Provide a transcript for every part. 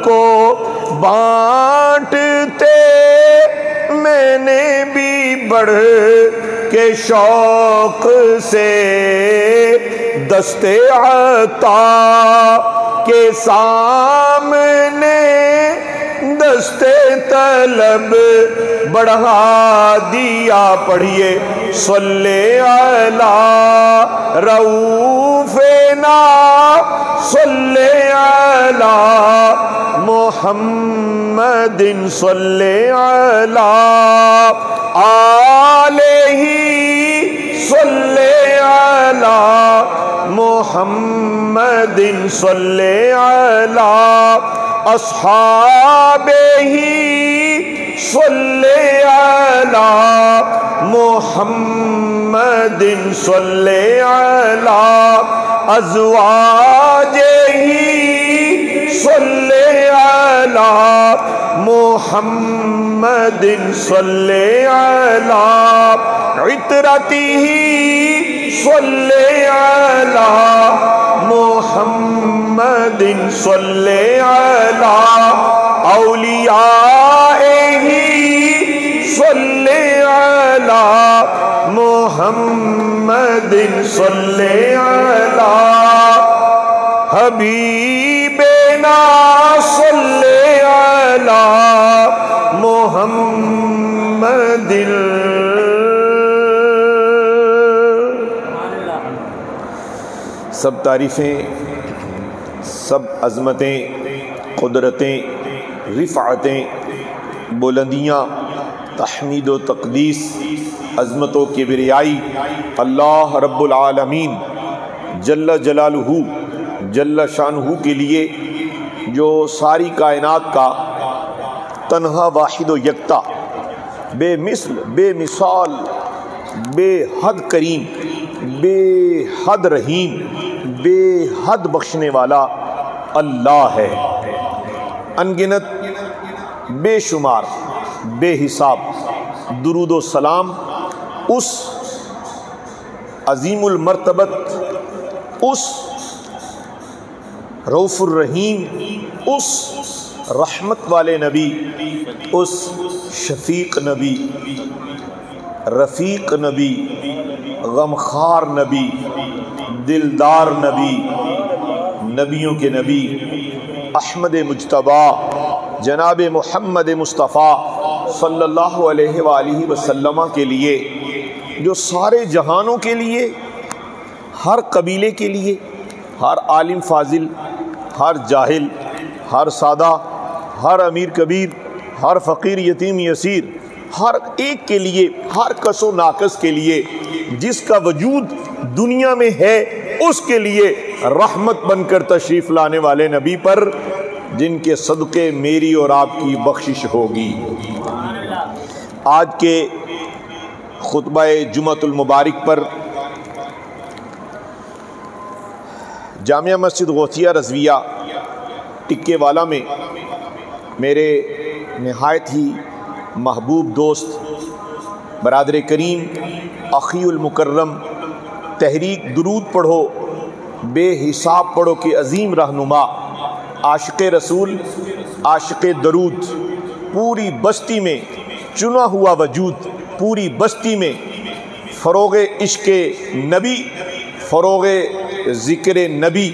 को बांटते, मैंने भी बढ़ के शौक से दस्ते अता के सामने दस्ते तलब बढ़ा दिया। पढ़िए सल्ले अला रऊफेना सल्ले अला मुहम्मदिन सल्ले अला आलेही सल्ले अला मुहम्मदिन सल्ले अला अस्हाबेही सल्ले अला मुहम्मदिन सल्ले अला अज़वाजेही सल्ले अला मुहम्मदिन सल्ले अला इतरतिही सल्ले अला मुहम्मदिन सल्ले अला औलियाएही सल्ले अला मुहम्मदिन सल्ले अला हबीबेना सल्ले अला मुहम्मदिन। सब तारीफ़ें, सब अज़मतें, क़ुदरतें, रिफ़अतें, बुलंदियाँ, तहमीद व तक़दीस, अज़मत व किबरियाई अल्लाह रब्बुल आलमीन जल्ल जलालुहु जल्ल शानुहु के लिए, जो सारी कायनात का तन्हा वाहिद व यकता, बेमिसल, बेमिसाल, बेहद करीम, बेहद रहीम, बेहद बख्शने वाला अल्लाह है। अनगिनत, बेशुमार, बेहिसाब दुरूद व सलाम उस अज़ीमुल मर्तबत, उस रऊफ़ुर रहीम, उस रहमत वाले नबी, उस शफ़ीक़ नबी, रफ़ीक़ नबी, गमखार नबी, दिलदार नबी, नबियों के नबी अहमद मुज्तबा जनाब मुहम्मद मुस्तफ़ा सल्लल्लाहु अलैहि वसल्लम के लिए, जो सारे जहानों के लिए, हर कबीले के लिए, हर आलिम फाजिल, हर जाहिल, हर सादा, हर अमीर कबीर, हर फ़कीर यतीम यसीर, हर एक के लिए, हर कसो नाकस के लिए, जिसका वजूद दुनिया में है उसके लिए रहमत बनकर तशरीफ़ लाने वाले नबी पर, जिनके सदक़े मेरी और आपकी बख्शिश होगी। आज के खुतबा जुमअतुल मुबारक पर जामिया मस्जिद गौसिया रज़विया टिक्के वाला में मेरे नहायत ही महबूब दोस्त बरादर करीम अख़ीउल मुकर्रम तहरीक दुरूद पढ़ो बेहिसाब पढ़ो के अज़ीम रहनुमा आशिक़े रसूल, आशिक़े दरूद, पूरी बस्ती में चुना हुआ वजूद, पूरी बस्ती में फ़रोग़ इश्क़े नबी, फ़रोग़ ज़िक्र नबी,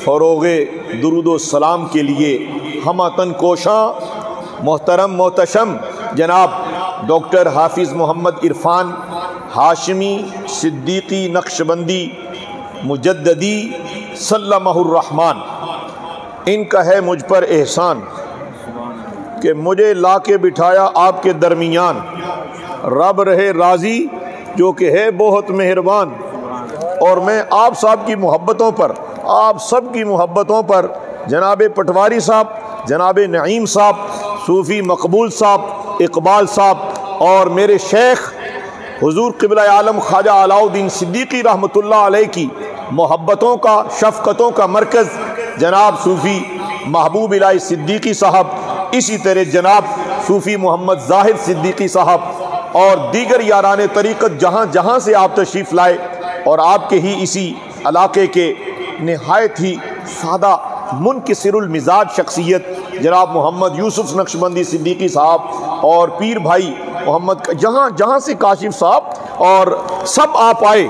फ़रोग़ दुरूद व सलाम के लिए हमतन कोशां मोहतरम मोहतशम जनाब डॉक्टर हाफिज़ मोहम्मद इरफ़ान हाशमी सिद्दीक़ी नक्शबंदी मुजद्ददी सल्लमहुर रहमान, इनका है मुझ पर एहसान कि मुझे ला के बिठाया आपके दरमियान। रब रहे राज़ी जो कि है बहुत मेहरबान। और मैं आप साहब की मोहब्बतों पर, आप सब की मोहब्बतों पर, जनाब पटवारी साहब, जनाब नईम साहब, सूफ़ी मकबूल साहब, इकबाल साहब और मेरे शेख हुज़ूर क़िबला आलम ख्वाजा अलाउद्दीन सिद्दीकी रहमतुल्लाह अलैह की मोहब्बतों का, शफ़क़तों का मरकज़ जनाब सूफ़ी महबूब इलाही सिद्दीकी साहब, इसी तरह जनाब सूफ़ी मोहम्मद ज़ाहिद सिद्दीकी साहब और दीगर यारान तरीक़त जहाँ जहाँ से आप तशरीफ़ लाए और आपके ही इसी इलाके के नहायत ही सादा मुनकिसिरुल मिजाज शख्सियत जनाब मोहम्मद यूसुफ नक्शबंदी सिद्दीकी साहब और पीर भाई मोहम्मद जहाँ जहाँ से काशिफ साहब और सब आप आए।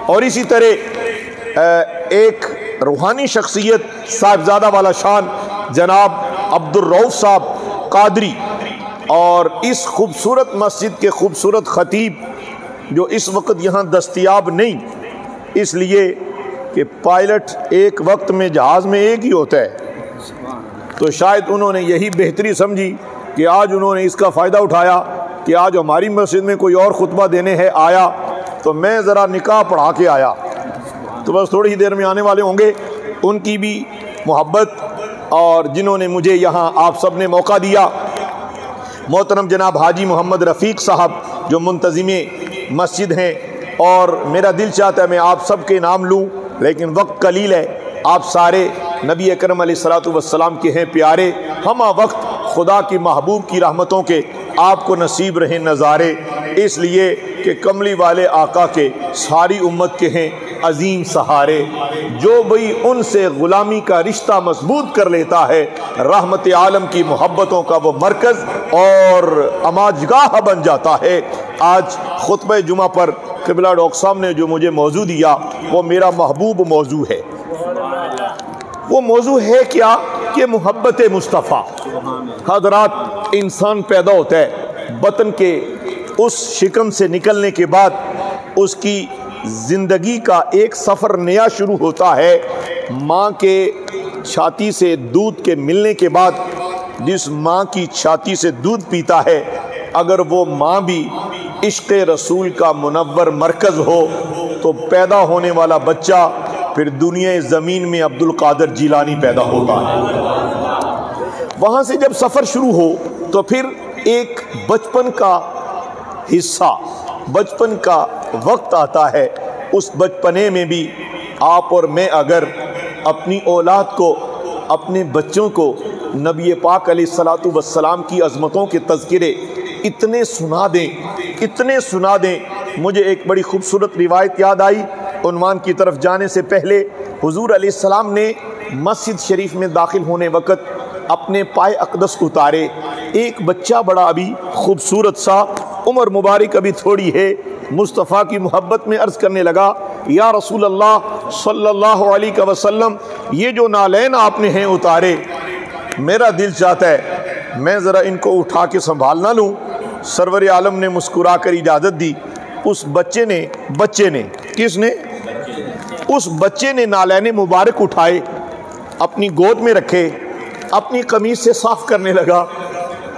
और इसी तरह एक रूहानी शख्सियत साहिबजादा वाला शान जनाब अब्दुल रऊफ साहब कादरी, और इस खूबसूरत मस्जिद के खूबसूरत खतीब जो इस वक्त यहाँ दस्तयाब नहीं, इसलिए कि पायलट एक वक्त में जहाज़ में एक ही होता है, तो शायद उन्होंने यही बेहतरी समझी कि आज उन्होंने इसका फ़ायदा उठाया कि आज हमारी मस्जिद में कोई और खुतबा देने है आया, तो मैं ज़रा निकाह पढ़ा के आया। तो बस थोड़ी ही देर में आने वाले होंगे। उनकी भी मोहब्बत और जिन्होंने मुझे यहाँ आप सब ने मौका दिया, मोहतरम जनाब हाजी मोहम्मद रफ़ीक साहब जो मुंतज़िमे मस्जिद हैं, और मेरा दिल चाहता है मैं आप सब के नाम लूँ, लेकिन वक्त कलील है। आप सारे नबी अकरम अलैहिस्सलातु वस्सलाम के हैं प्यारे, हम वक्त खुदा की महबूब की रहमतों के आपको नसीब रहे नज़ारे, इसलिए कि कमली वाले आका के सारी उम्मत के हैं अजीम सहारे। जो भी उनसे ग़ुलामी का रिश्ता मजबूत कर लेता है, रहमत आलम की मोहब्बतों का वो मरकज़ और अमाजगाह बन जाता है। आज खुतबे जुमा पर क़िबला डॉक्टर साहब ने जो मुझे मौजू दिया वो मेरा महबूब मौजू है। वो मौजू है क्या कि मोहब्बत मुस्तफ़ा। हज़रात, इंसान पैदा होता है, बतन के उस शिकम से निकलने के बाद उसकी ज़िंदगी का एक सफ़र नया शुरू होता है। माँ के छाती से दूध के मिलने के बाद जिस माँ की छाती से दूध पीता है, अगर वो माँ भी इश्क़ रसूल का मुनव्वर मरकज़ हो तो पैदा होने वाला बच्चा फिर दुनिया ज़मीन में अब्दुल कादिर जिलानी पैदा होता है। वहाँ से जब सफ़र शुरू हो तो फिर एक बचपन का हिस्सा, बचपन का वक्त आता है। उस बचपने में भी आप और मैं अगर अपनी औलाद को, अपने बच्चों को नबी पाक अलैहिस्सलातु वस्सलाम की अज़मतों के तज़किरे इतने सुना दें, इतने सुना दें। मुझे एक बड़ी खूबसूरत रिवायत याद आई। उन्वान की तरफ जाने से पहले हुज़ूर अलैहिस्सलाम ने मस्जिद शरीफ में दाखिल होने वक़्त अपने पाए अक़दस उतारे। एक बच्चा बड़ा अभी खूबसूरत सा, उम्र मुबारक अभी थोड़ी है, मुस्तफ़ा की मोहब्बत में अर्ज़ करने लगा, या रसूल अल्लाह सल्लल्लाहु अलैहि वसल्लम, ये जो नालैन आपने हैं उतारे, मेरा दिल चाहता है मैं ज़रा इनको उठा के संभाल ना लूँ। सरवर आलम ने मुस्कुरा कर इजाज़त दी। उस बच्चे ने किसने? उस बच्चे ने नालैन मुबारक उठाए, अपनी गोद में रखे, अपनी कमीज़ से साफ़ करने लगा।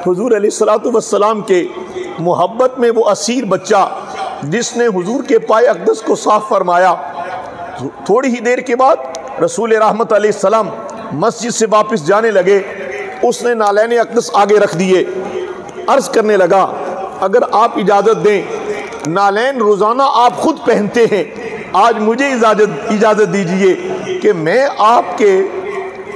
हुज़ूर अलैहिस्सलातु वस्सलाम के मोहब्बत में वो असीर बच्चा जिसने हुज़ूर के पाए अक़दस को साफ़ फरमाया। थोड़ी ही देर के बाद रसूल रहमत अलैहिस्सलाम मस्जिद से वापस जाने लगे। उसने नालैन अक़दस आगे रख दिए, अर्ज़ करने लगा, अगर आप इजाज़त दें, नालैन रोज़ाना आप ख़ुद पहनते हैं, आज मुझे इजाज़त दीजिए कि मैं आपके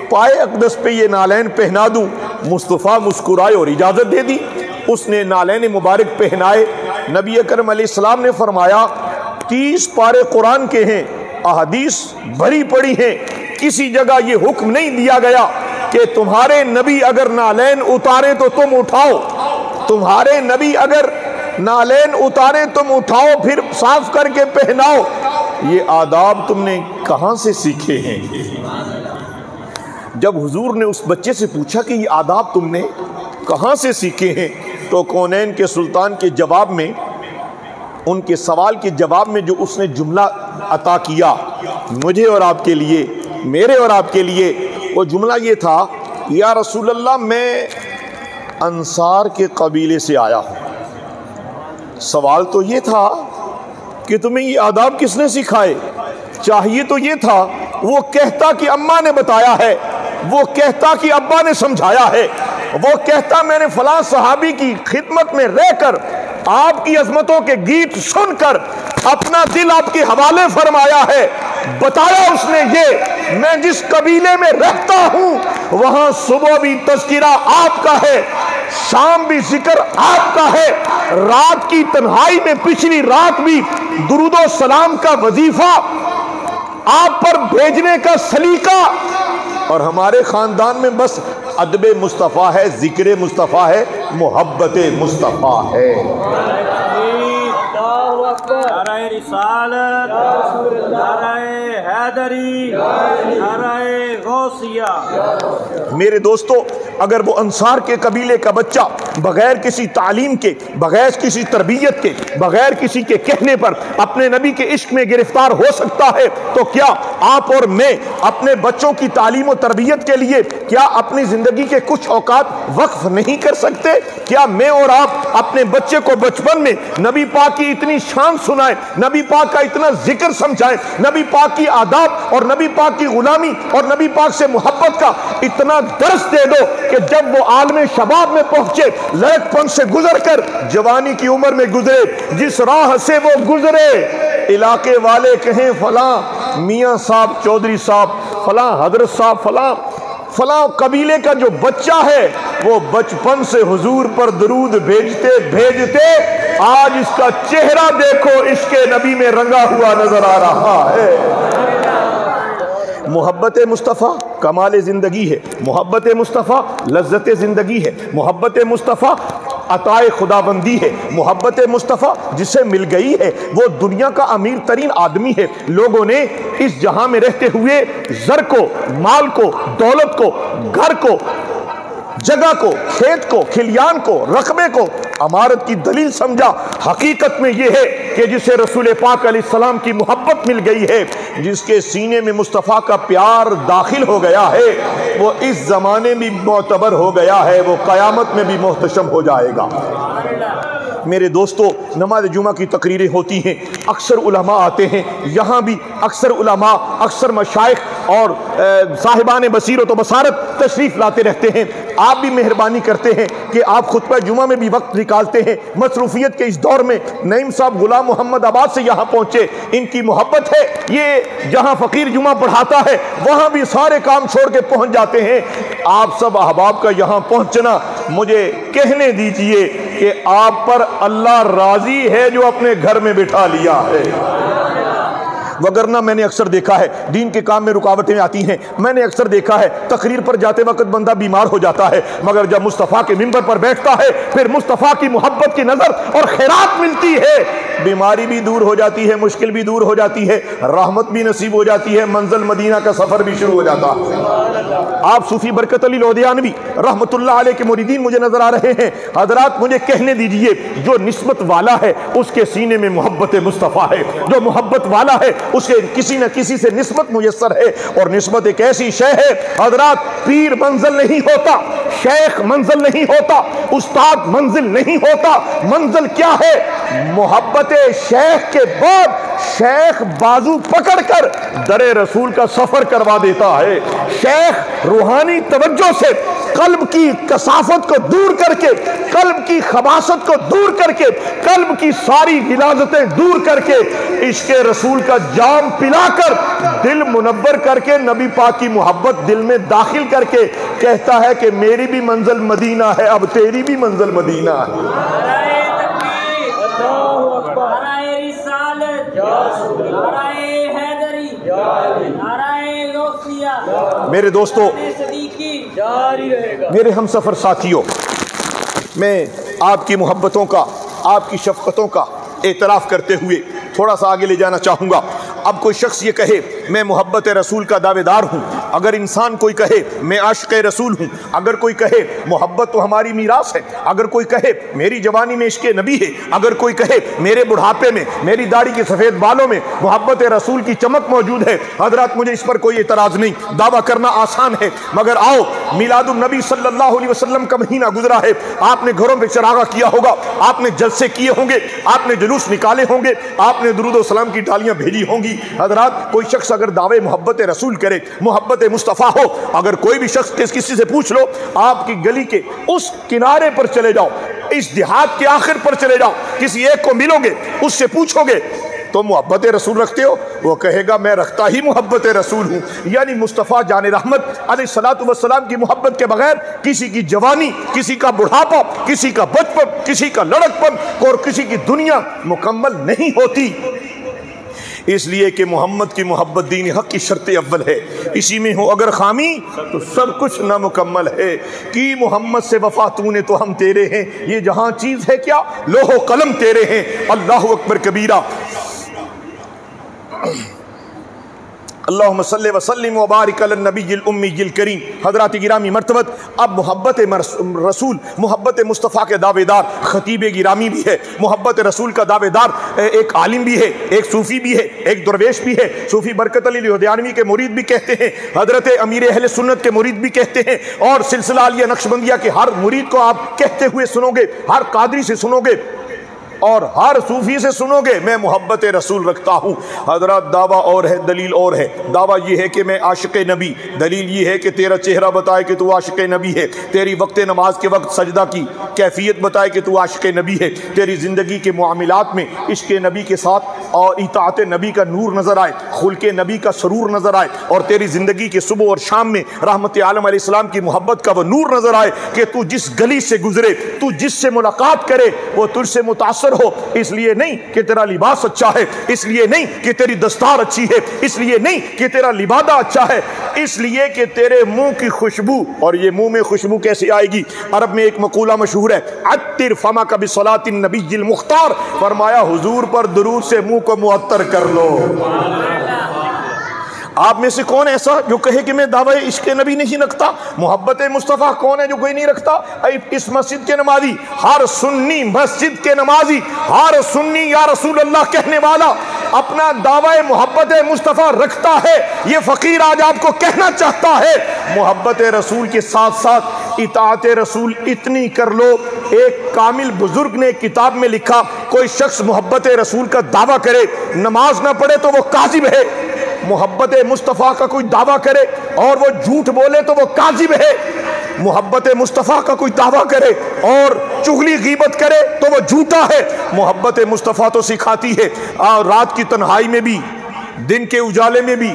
पाए अक़दस पे ये नालैन पहना दूँ। मुस्तफ़ा मुस्कुराए और इजाज़त दे दी। उसने नालैन मुबारक पहनाए। नबी अकरम अलैहिस्सलाम ने फरमाया, 30 पारे कुरान के हैं, अहदीस भरी पड़ी हैं, किसी जगह ये हुक्म नहीं दिया गया कि तुम्हारे नबी अगर नालैन उतारे तो तुम उठाओ, तुम्हारे नबी अगर नालैन उतारे तुम उठाओ, फिर साफ करके पहनाओ। ये आदाब तुमने कहाँ से सीखे हैं? जब हुजूर ने उस बच्चे से पूछा कि ये आदाब तुमने कहाँ से सीखे हैं, तो कौनैन के सुल्तान के जवाब में, उनके सवाल के जवाब में जो उसने जुमला अता किया मुझे और आपके लिए, मेरे और आपके लिए, वो जुमला ये था, या रसूल अल्लाह, मैं अंसार के कबीले से आया हूँ। सवाल तो ये था कि तुम्हें ये आदाब किसने सिखाए? चाहिए तो ये था वो कहता कि अम्मा ने बताया है, वो कहता कि अब्बा ने समझाया है, वो कहता मैंने फलां सहाबी की खिदमत में रहकर आपकी अजमतों के गीत सुनकर अपना दिल आपके हवाले फरमाया है। बताया उसने ये, मैं जिस कबीले में रहता हूं वहां सुबह भी तज़किरा आपका है, शाम भी जिक्र आपका है, रात की तन्हाई में पिछली रात भी दुरूदो सलाम का वजीफा आप पर भेजने का सलीका और हमारे ख़ानदान में बस अदब मुस्तफ़ा है, ज़िक्र मुस्तफ़ा है, मोहब्बत मुस्तफ़ा है। नाराए रिसालत, नाराए हैदरी, नाराए गौसिया। मेरे दोस्तों, अगर वो अंसार के कबीले का बच्चा बगैर किसी तालीम के, बगैर किसी तरबियत के, बगैर किसी के कहने पर अपने नबी के इश्क में गिरफ्तार हो सकता है, तो क्या आप और मैं अपने बच्चों की तालीम और तरबियत के लिए क्या अपनी जिंदगी के कुछ औकात वक्फ नहीं कर सकते? क्या मैं और आप अपने बच्चे को बचपन में नबी पाक की इतनी शान सुनाएं, नबी पाक का इतना जिक्र समझाएं, नबी पाक की आदाब और नबी पाक की गुलामी और नबी पाक से मोहब्बत का इतना दर्स दे दो कि जब वो आलम शबाब में पहुंचे, लड़कपन से गुजर कर जवानी की उम्र में गुजरे, जिस राह से वो गुजरे इलाके वाले कहें फला मियाँ साहब, चौधरी साहब, फला हजरत साहब, फला फला कबीले का जो बच्चा है वो बचपन से हुजूर पर दरूद भेजते भेजते आज इसका चेहरा देखो इश्के नबी में रंगा हुआ नजर आ रहा है। मोहब्बत मुस्तफ़ा कमाल ज़िंदगी है, मोहब्बत मुस्तफ़ा लज्जत ज़िंदगी है, मोहब्बत मुस्तफ़ा अताए खुदाबंदी है, मोहब्बत मुस्तफ़ा जिसे मिल गई है वो दुनिया का अमीर तरीन आदमी है। लोगों ने इस जहां में रहते हुए ज़र को, माल को, दौलत को, घर को, जगह को, खेत को, खिलियान को, रकबे को अमारत की दलील समझा। हकीकत में यह है कि जिसे रसूल पाक अलैहिस्सलाम की मोहब्बत मिल गई है, जिसके सीने में मुस्तफ़ा का प्यार दाखिल हो गया है, वो इस ज़माने में मोतबर हो गया है, वो क़यामत में भी मोहतशम हो जाएगा। मेरे दोस्तों, नमाज जुमा की तकरीरें होती हैं, अक्सर उलमा आते हैं, यहाँ भी अक्सर उलमा, अक्सर मशाइख और साहिबान बसीरत व बसारत तशरीफ़ लाते रहते हैं। आप भी मेहरबानी करते हैं कि आप खुतबा जुमा में भी वक्त निकालते हैं। मसरूफियत के इस दौर में नईम साहब गुलाम मोहम्मद आबाद से यहाँ पहुँचे, इनकी मोहब्बत है, ये जहाँ फ़कीर जुमा पढ़ाता है वहाँ भी सारे काम छोड़ के पहुँच जाते हैं। आप सब अहबाब का यहाँ पहुँचना मुझे कहने दीजिए कि आप पर अल्लाह राजी है जो अपने घर में बिठा लिया है। वगरना मैंने अक्सर देखा है दीन के काम में रुकावटें आती हैं। मैंने अक्सर देखा है तकरीर पर जाते वक्त बंदा बीमार हो जाता है, मगर जब मुस्तफ़ा के मिंबर पर बैठता है फिर मुस्तफ़ा की मोहब्बत की नज़र और खैरात मिलती है, बीमारी भी दूर हो जाती है, मुश्किल भी दूर हो जाती है, रहमत भी नसीब हो जाती है, मंजिल मदीना का सफ़र भी शुरू हो जाता है। आप सूफी बरकत अली लोधियानवी रहमतुल्लाह अलैह के मुरीदीन मुझे नजर आ रहे हैं। हजरात, मुझे कहने दीजिए, जो निस्बत वाला है उसके सीने में मोहब्बत मुस्तफ़ा है, जो मोहब्बत वाला है उसके किसी न किसी से निस्बत मुयस्सर है। और निस्बत एक ऐसी शय है हजरात, पीर मंजिल नहीं होता, शेख मंजिल नहीं होता, उस्ताद मंजिल नहीं होता। मंजिल क्या है? मोहब्बत शेख के बाद शेख बाजू पकड़कर दरे रसूल का सफर करवा देता है। शेख रूहानी तवज्जो से कल्ब की कसाफत को दूर करके, कल्ब की खबासत को दूर करके, कल्ब की सारी गिलाजतें दूर करके, इश्क़े रसूल का जाम पिलाकर दिल मुनव्वर करके, नबी पाक की मोहब्बत दिल में दाखिल करके कहता है कि मेरी भी मंजिल मदीना है, अब तेरी भी मंजिल मदीना है। मेरे दोस्तों, मेरे हम सफ़र साथियों, मैं आपकी मोहब्बतों का, आपकी शफ़क़तों का एतराफ़ करते हुए थोड़ा सा आगे ले जाना चाहूँगा। अब कोई शख्स ये कहे मैं मोहब्बत रसूल का दावेदार हूँ, अगर इंसान कोई कहे मैं आशिक़ रसूल हूँ, अगर कोई कहे मोहब्बत तो हमारी मीरास है, अगर कोई कहे मेरी जवानी में इश्क़ नबी है, अगर कोई कहे मेरे बुढ़ापे में, मेरी दाढ़ी के सफ़ेद बालों में मोहब्बत रसूल की चमक मौजूद है, हज़रात मुझे इस पर कोई एतराज़ नहीं, दावा करना आसान है। मगर आओ, मिलादुन नबी सल्लल्लाहु अलैहि वसल्लम का महीना गुजरा है, आपने घरों में चरागा किया होगा, आपने जलसे किए होंगे, आपने जुलूस निकाले होंगे, आपने दुरूद व सलाम की डालियाँ भेजी होंगी। हज़रात, कोई शख्स अगर दावे मोहब्बत रसूल करे, मोहब्बत मुस्तफ़ा हो, अगर कोई भी शख्स किसी से पूछ लो, आपकी गली के उस किनारे पर चले जाओ, इस देहात के आखिर पर चले जाओ, किसी एक को मिलोगे, उससे पूछोगे तो मोहब्बत रसूल रखते हो, वो कहेगा मैं रखता ही मोहब्बत रसूल हूँ। यानी मुस्तफ़ा जान रहमत अलैहिस्सलातु वस्सलाम की मोहब्बत के बगैर किसी की जवानी, किसी का बुढ़ापा, किसी का बचपन, किसी का लड़कपन और किसी की दुनिया मुकम्मल नहीं होती। इसलिए कि मोहम्मद की मोहब्बत दीन हक की शर्त अव्वल है, इसी में हो अगर खामी तो सब कुछ नामुकम्मल है। कि मोहम्मद से वफा तूने तो हम तेरे हैं, ये जहां चीज़ है क्या लोहो कलम तेरे हैं। अल्लाहु अकबर कबीरा। अल्लाहुम्मा सल्लि व सल्लिम व बारिक अला नबिय्यिल उम्मिय्यिल करीम। हज़रात गिरामी मर्तबत, अब मोहब्बत रसूल, मोहब्बत मुस्तफ़ा के दावेदार खतीब गिरामी भी है, मोहब्बत रसूल का दावेदार एक आलिम भी है, एक सूफ़ी भी है, एक दरवेश भी है। सूफ़ी बरकत अली लुधियानवी के मुरीद भी कहते हैं, हज़रत अमीर अहले सुन्नत के मुरीद भी कहते हैं, और सिलसिला आलिया नक्शबंदिया के हर मुरीद को आप कहते हुए सुनोगे, हर कादरी से सुनोगे और हर सूफी से सुनोगे, मैं मोहब्बत रसूल रखता हूँ। हजरत दावा और है, दलील और है। दावा ये है कि मैं आशिक़ नबी, दलील ये है कि तेरा चेहरा बताए कि तू आशिक़ नबी है, तेरी वक्त नमाज के वक्त सजदा की कैफियत बताए कि तू आशिक़ नबी है, तेरी ज़िंदगी के मामलात में इश्क़ नबी के साथ और इताअत नबी का नूर नज़र आए, खुल्क़ नबी का सरूर नज़र आए, और तेरी ज़िंदगी के सुबह और शाम में रहमत आलम अलैहिस्सलाम की मोहब्बत का वह नूर नज़र आए कि तू जिस गली से गुजरे, तू जिससे मुलाकात करे वो तुझसे मुतासर हो। इसलिए नहीं कि तेरा लिबास अच्छा है, इसलिए नहीं कि तेरी दस्तार अच्छी है, इसलिए नहीं कि तेरा लिबादा अच्छा है, इसलिए कि तेरे मुंह की खुशबू। और ये मुंह में खुशबू कैसे आएगी? अरब में एक मकूला मशहूर है, अत्तिर फमा का बिसलातिन नबिय्यिल मुख्तार। फरमाया हुजूर पर दुरूद से मुंह को मुअत्तर कर लो। आप में से कौन ऐसा जो कहे कि मैं दावा इश्क़ नबी नहीं रखता? मोहब्बत मुस्तफ़ा कौन है जो कोई नहीं रखता? इस मस्जिद के नमाजी, हर सुन्नी मस्जिद के नमाजी, हर सुन्नी या रसूल अल्लाह कहने वाला अपना दावा मोहब्बत मुस्तफ़ा रखता है। ये फ़कीर आज आपको कहना चाहता है, मोहब्बत रसूल के साथ साथ इताअत रसूल इतनी कर लो। एक कामिल बुजुर्ग ने किताब में लिखा, कोई शख्स मोहब्बत रसूल का दावा करे, नमाज ना पढ़े तो वो काज़िब है। मोहब्बत मुस्तफ़ा का कोई दावा करे और वो झूठ बोले तो वो काज़िब है। मोहब्बत मुस्तफ़ा का कोई दावा करे और चुगली गीबत करे तो वो झूठा है। मोहब्बत मुस्तफ़ा तो सिखाती है रात की तन्हाई में भी, दिन के उजाले में भी,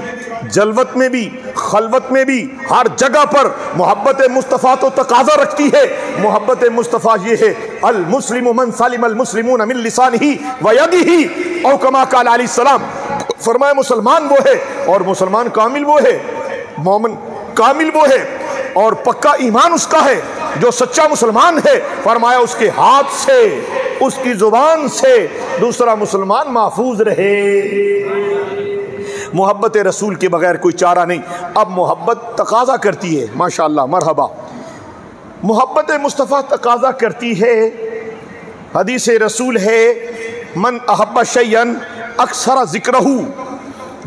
जलवत में भी, खलवत में भी, हर जगह पर मोहब्बत मुस्तफ़ा तो तकाजा रखती है। मोहब्बत मुस्तफ़ा ये है, अल मुस्लिमु मन सलिम अल मुस्लिमून मिन लिसानिही व यदिही, औ कमा क़ाल अलैहिस्सलाम। फरमाया मुसलमान वो है और मुसलमान कामिल वो है, मोमिन कामिल वो है और पक्का ईमान उसका है जो सच्चा मुसलमान है। फरमाया उसके हाथ से, उसकी जुबान से दूसरा मुसलमान महफूज रहे। मोहब्बत रसूल के बगैर कोई चारा नहीं। अब मोहब्बत तकाजा करती है, माशाअल्लाह मरहबा, मोहब्बत मुस्तफ़ा तकाजा करती है। हदीस रसूल है, मन अहब्ब शैयन अक्सर ज़िक्रहू,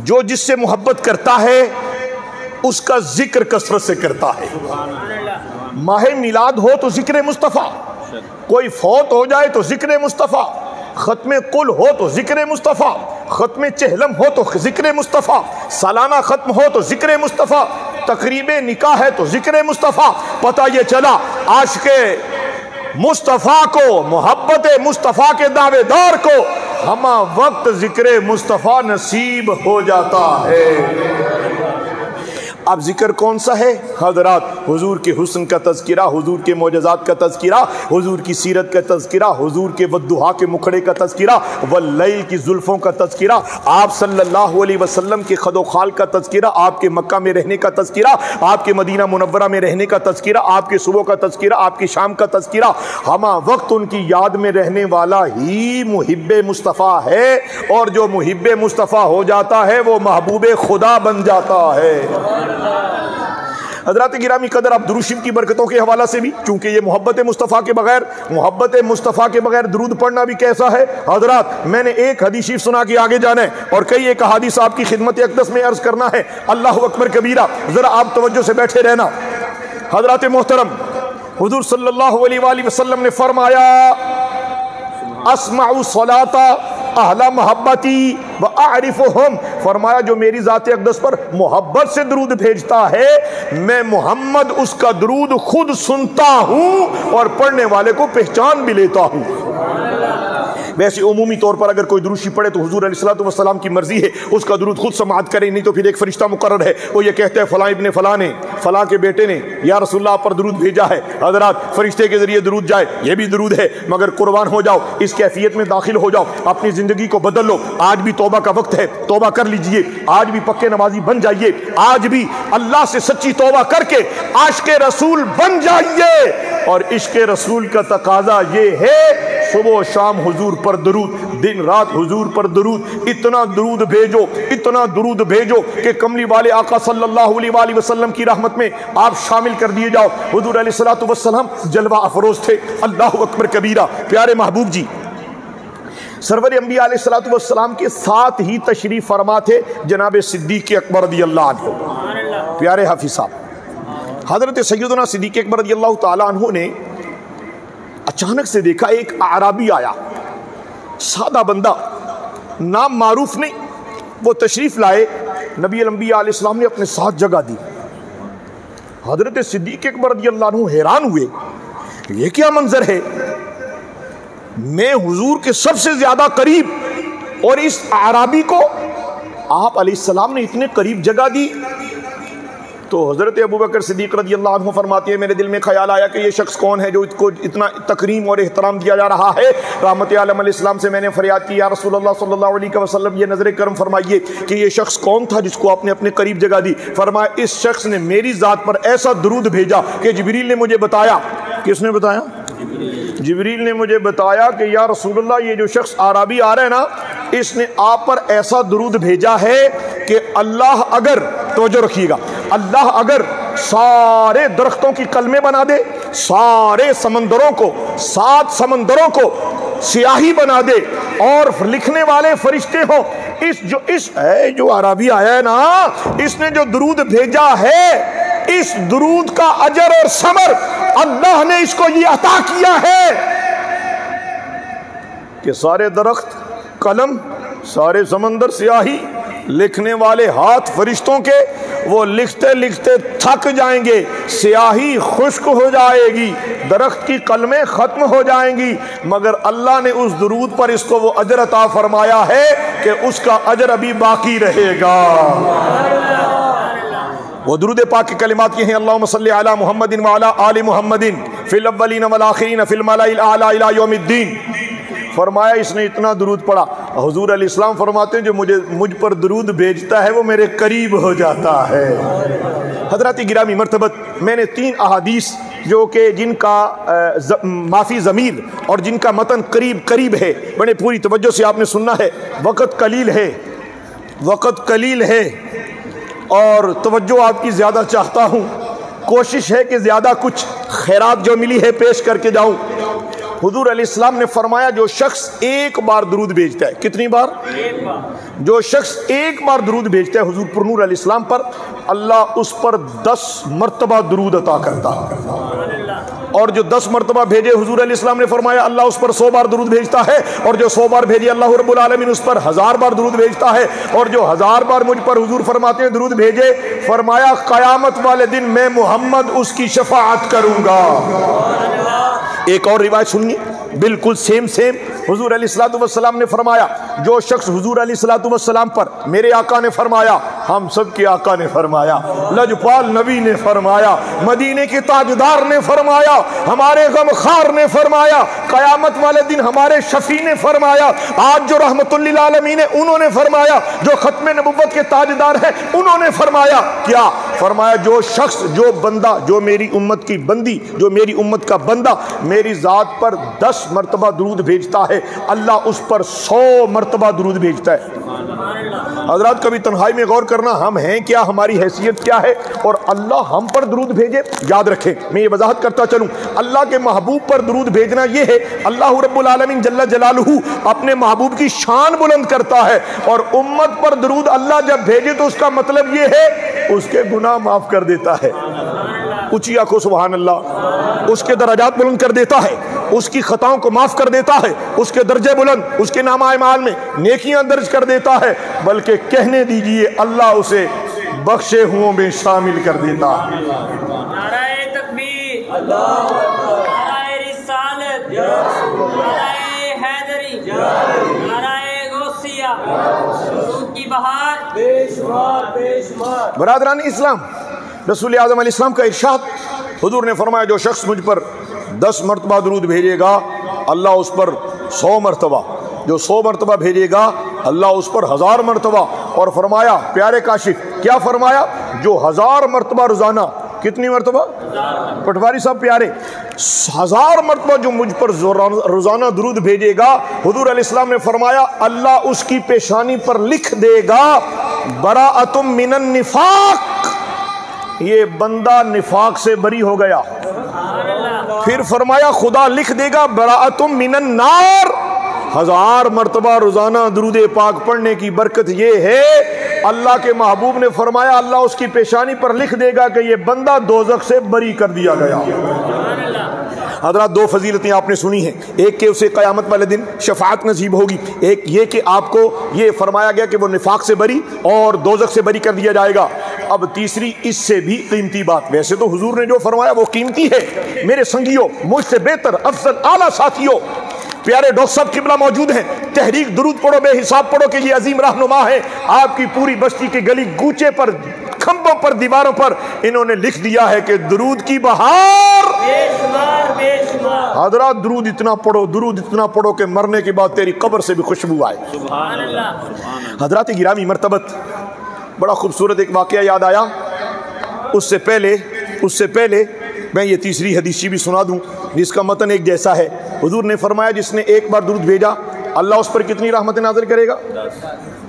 जो जिससे मोहब्बत करता है उसका जिक्र कसरत से करता है। माह मिलाद हो तो जिक्र मुस्तफ़ा, कोई फौत हो जाए तो जिक्र मुस्तफ़ा, ख़त्म कुल हो तो जिक्र मुस्तफ़ा, ख़त्म चहलम हो तो जिक्र मुस्तफ़ा, सालाना ख़त्म हो तो जिक्र मुस्तफ़ा, तकरीब निकाह है तो जिक्र मुस्तफ़ा। पता ये चला आशिक़ मुस्तफ़ा को, मोहब्बत मुस्तफ़ा के दावेदार को हमा वक्त जिक्र मुस्तफ़ा नसीब हो जाता है। अब जिक्र कौन सा है हज़रात? हुजूर के हुस्न का तज़किरा, हुजूर के मोजज़ात का तज़किरा, हुजूर की सीरत का तज़किरा, हुजूर के वद्दुहा के मुखड़े का तज़किरा, वल्लैल की जुल्फ़ों का तज़किरा, आप सल्लल्लाहु अलैहि वसल्लम के खदो खाल का तज़किरा, आपके मक्का में रहने का तज़किरा, आपके मदीना मुनव्वरा में रहने का तज़किरा, आपके सुबह का तज़किरा, आपकी शाम का तज़किरा। हमा वक्त उनकी याद में रहने वाला ही मुहिब्बे मुस्तफ़ा है, और जो मुहिब्बे मुस्तफ़ा हो जाता है वो महबूबे खुदा बन जाता है। हज़रात गिरामी कदर, आप दुरूद शरीफ की बरकतों के हवाला से भी, चूंकि ये मोहब्बत मुस्तफ़ा के बगैर, मोहब्बत मुस्तफ़ा के बगैर दुरूद पढ़ना भी कैसा है हज़रात। मैंने एक हदीस शरीफ सुना कि आगे जाना है और कई एक हदीस आपकी खिदमत अक़दस में अर्ज़ करना है। अल्लाहु अकबर कबीरा, ज़रा आप तवज्जो से बैठे रहना। हज़रात मोहतरम, हुज़ूर सल्लल्लाहु अलैहि वसल्लम ने फरमाया, अस्माउ सलाता अहला मोहब्बती व आरिफुहुम। फरमाया जो मेरी ज़ात अक़दस पर मोहब्बत से दरूद भेजता है, मैं मोहम्मद उसका दरूद खुद सुनता हूँ और पढ़ने वाले को पहचान भी लेता हूँ। वैसे उमूमी तौर पर अगर कोई दुरूद पढ़े तो हुजूर अलैहिस्सलातु वस्सलाम की मर्जी है, उसका दुरूद खुद समाअत करे, नहीं तो फिर एक फरिश्ता मुकर्रर है, वो ये कहते हैं फलां इब्ने फलां ने, फलां के बेटे ने या रसूलुल्लाह पर दुरूद भेजा है, हज़रात फरिश्ते के जरिए दुरूद जाए, ये भी दुरूद है। मगर कुर्बान हो जाओ, इस कैफियत में दाखिल हो जाओ, अपनी ज़िंदगी को बदल लो। आज भी तौबा का वक्त है, तौबा कर लीजिए। आज भी पक्के नमाजी बन जाइए, आज भी अल्लाह से सच्ची तौबा करके आशिक़े रसूल बन जाइए। और इश्क़े रसूल का तकाजा ये है, सुबह शाम हुजूर पर दुरूद, दिन रात हुजूर पर दुरूद, इतना दुरूद भेजो, इतना दुरूद भेजो कि कमली वाले आका सल्लल्लाहु अलैहि वसल्लम की रहमत में आप शामिल कर दिए जाओ। हुजूर अलैहिस्सलातु वस्सलाम जलवा अफरोज थे, अल्लाहु अकबर कबीरा। प्यारे महबूब जी सरवर अंबिया अलैहिस्सलातु वस्सलाम के साथ ही तशरीफ फरमा थे जनाब सिद्दीक़ अकबर रज़ियल्लाहु अन्हु। प्यारे हाफिज़ साहब, हज़रत सैयदना सिद्दीक़ अकबर रज़ियल्लाहु ताला अन्हु ने अचानक से देखा एक आराबी आया, सादा बंदा, नाम मारूफ नहीं, वो तशरीफ लाए, नबी अंबिया अलैहिस्सलाम ने अपने साथ जगह दी। हज़रत सिद्दीक़ अकबर रज़ियल्लाहु अन्हु हैरान हुए, ये क्या मंजर है, मैं हुजूर के सबसे ज्यादा करीब और इस आराबी को आप अलैहिस्सलाम ने इतने करीब जगह दी। तो हज़रत अबू बकर सिद्दीक़ रज़ियल्लाहु अन्हु फरमाते हैं, मेरे दिल में ख्याल आया कि ये शख्स कौन है जो इसको इतना तकरीम और एहतराम दिया जा रहा है। रहमत आलम अलैहिस्सलाम से मैंने फरियाद की, या रसूलुल्लाह सल्लल्लाहु अलैहि वसल्लम ये नज़र करम फरमाइए कि ये शख्स कौन था जिसको आपने अपने करीब जगह दी। फरमाया, इस शख्स ने मेरी ज़ात पर ऐसा दुरूद भेजा कि जिब्रील ने मुझे बताया। किसने बताया? जिब्रील ने मुझे बताया कि या रसूलुल्लाह ये जो शख्स आराबी आ रहा है ना, इसने आप पर ऐसा दुरूद भेजा है कि अल्लाह अगर, तवज्जो रखिएगा, अल्लाह अगर सारे दरख्तों की कलमे बना दे, सारे समंदरों को, 7 समंदरों को स्याही बना दे और लिखने वाले फरिश्ते हो, इस जो अरबी आया है ना, इसने जो दुरूद भेजा है, इस दुरूद का अजर और समर अल्लाह ने इसको ये अता किया है कि सारे दरख्त कलम, सारे समंदर स्याही, लिखने वाले हाथ फरिश्तों के, वो लिखते लिखते थक जाएंगे, स्याही खुश्क हो जाएगी, दरख्त की कलमें खत्म हो जाएंगी, मगर अल्लाह ने उस दुरूद पर इसको वो अजर अता फरमाया है कि उसका अजर अभी बाकी रहेगा। वो दुरूद पाक के कलिमात ये हैं, अल्लाहुम्मा सल्ली अला मुहम्मदिन व अला आलि मुहम्मदिन फिल अव्वलीन वल आखिरीन फिल मलाइल आला इला यौमिद्दीन। फरमाया इसने इतना दुरूद पढ़ा, हुजूर अलैहिस्सलाम फरमाते हैं जो मुझ पर दुरूद भेजता है वो मेरे करीब हो जाता है। हज़रात गिरामी मर्तबत, मैंने 3 अहादीस जो कि जिनका माफ़ी ज़मीर और जिनका मतन करीब करीब है, बड़े पूरी तवज्जो से आपने सुनना है। वक़्त कलील है, वक़्त कलील है और तवज्जो आपकी ज़्यादा चाहता हूँ, कोशिश है कि ज़्यादा कुछ खैरात जो मिली है पेश करके जाऊँ। हुजूर अलैहिस्सलाम ने फरमाया, जो शख्स एक बार दुरूद भेजता है, कितनी बार? एक बार। जो शख्स एक बार दुरूद भेजता है हुजूर पर नूर अलैहिस्सलाम पर, अल्लाह उस पर 10 मरतबा दुरूद अता करता है। और जो 10 मरतबा भेजे, हुजूर अलैहिस्सलाम ने फरमाया अल्लाह उस पर 100 बार दुरूद भेजता है, और जो 100 बार भेजे अल्लाह रब्बुल आलमीन उस पर 1000 बार दुरूद भेजता है, और जो 1000 बार मुझ पर हुजूर फरमाते हैं दुरूद भेजे, फरमाया क़यामत वाले दिन मैं मोहम्मद उसकी शफाअत करूंगा। एक और रिवायत सुनिए, बिल्कुल सेम हुजूर अलैहिस्सलातु वस्सलाम ने फरमाया, जो शख्स हुजूर अलैहिस्सलातु वस्सलाम पर, मेरे आका ने फरमाया, हम सब के आका ने फरमाया, लजपाल नबी ने फरमाया, मदीने के ताजदार ने फरमाया, हमारे गमखार ने फरमाया, क़यामत वाले दिन हमारे शफी ने फरमाया, आज जो रहमतुल लिल आलमीन है उन्होंने फरमाया, जो खत्मे नबुव्वत के ताजदार है उन्होंने फरमाया, क्या फरमाया? जो शख्स, जो बंदा, जो मेरी उम्मत की बंदी, जो मेरी उम्मत का बंदा मेरी ज़ात पर 10 मरतबा दुरूद भेजता है, अल्लाह उस पर 100 मरतबा दुरूद भेजता है। हज़रात कभी तन्हाई में गौर करना, हम हैं क्या, हमारी हैसियत क्या है, और अल्लाह हम पर दुरूद भेजे। याद रखें, मैं ये वजाहत करता चलूँ, अल्लाह के महबूब पर दुरूद भेजना ये है, अल्लाह रब्बुल आलमीन जल्ला जलालुहु अपने महबूब की शान बुलंद करता है, और उम्मत पर दुरूद अल्लाह जब भेजे तो उसका मतलब ये है उसके गुनाह माफ कर देता है। ऊंची आंखों सुभान अल्लाह, उसके दर्जात बुलंद कर देता है, उसकी खताओं को माफ कर देता है, उसके दर्जे बुलंद, उसके नामा-ए-माल में नेकियां दर्ज कर देता है, बल्कि कहने दीजिए अल्लाह उसे बख्शे हुओं में शामिल कर देता है। नाराए तकबीर, अल्लाहु अकबर, नाराए रिसालत, नाराए हैदरी। नाराए गौसिया, दूध की बहार बेशुमार बेशुमार। बरादरान इस्लाम, रसूल आज़म अलैहिस्सलाम का इरशाद, हुजूर ने फरमाया जो शख्स मुझ पर 10 मरतबा दुरूद भेजेगा अल्लाह उस पर 100 मरतबा, जो 100 मरतबा भेजेगा अल्लाह उस पर 1000 मरतबा। और फरमाया प्यारे काशिफ, क्या फरमाया, जो 1000 मरतबा रोजाना, कितनी मरतबा पटवारी साहब प्यारे, 1000 मरतबा जो मुझ पर रोजाना दुरूद भेजेगा, हुजूर अलैहिस्सलाम ने फरमाया अल्लाह उसकी पेशानी पर लिख देगा बराअतुम मिनन निफाक, ये बंदा निफाक से बरी हो गया। फिर फरमाया खुदा लिख देगा बराअतुम मिनन नार। 1000 मरतबा रोजाना दुरूद पाक पढ़ने की बरकत ये है, अल्लाह के महबूब ने फरमाया अल्लाह उसकी पेशानी पर लिख देगा कि ये बंदा दोज़ख से बरी कर दिया गया। हज़रात, 2 फजीलतें आपने सुनी हैं, एक कि उसे क़यामत वाले दिन शफाअत नसीब होगी, एक ये कि आपको ये फरमाया गया कि वो निफाक से बरी और दोज़ख से बरी कर दिया जाएगा। अब तीसरी इससे भी कीमती बात, वैसे तो हुजूर ने जो फरमाया वो कीमती है, मेरे संगियों, मुझसे बेहतर अफजल आला साथियों, प्यारे डॉक्टर साहब किबला मौजूद हैं, तहरीक दुरूद पढ़ो बेहिसाब पढ़ो कि ये अजीम रहनुमा है। आपकी पूरी बस्ती के गली गूचे पर, खंभों पर, दीवारों पर इन्होंने लिख दिया है कि दुरूद की बहार बेशुमार बेशुमार। हज़रात, दुरूद इतना पढ़ो, दुरूद इतना पढ़ो कि मरने के बाद तेरी कब्र से भी खुशबू आए। सुभान अल्लाह। हज़रात गिरामी मर्तबत, बड़ा खूबसूरत एक वाक़या याद आया। उससे पहले मैं ये तीसरी हदीस भी सुना दूं जिसका मतन एक जैसा है। हुजूर ने फरमाया जिसने एक बार दुरूद भेजा अल्लाह उस पर कितनी रहमतें नाज़िल करेगा,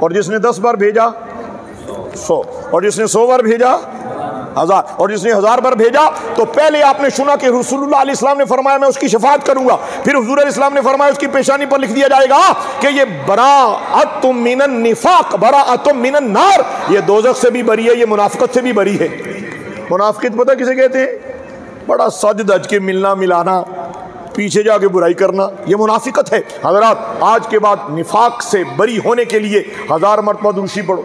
और जिसने 10 बार भेजा 100, और जिसने 100 बार भेजा 1000, और जिसने 1000 बार भेजा। तो पहले आपने सुना कि रसूलुल्लाह अलैहिस्सलाम ने फरमाया मैं उसकी शफाअत करूंगा, फिर हुजूर अलैहिस्सलाम ने फरमाया उसकी पेशानी पर लिख दिया जाएगा कि ये बराअतुम मिनन निफाक बराअतुम मिनन नार, ये दोज़ख से भी बरी है, ये मुनाफिकत से भी बरी है। मुनाफिकत पता किसे कहते हैं? बड़ा सज धज के मिलना मिलाना, पीछे जाके बुराई करना, ये मुनाफिकत है। हज़रात, आज के बाद निफाक से बरी होने के लिए 1000 मरतबा दुरूद पढ़ो।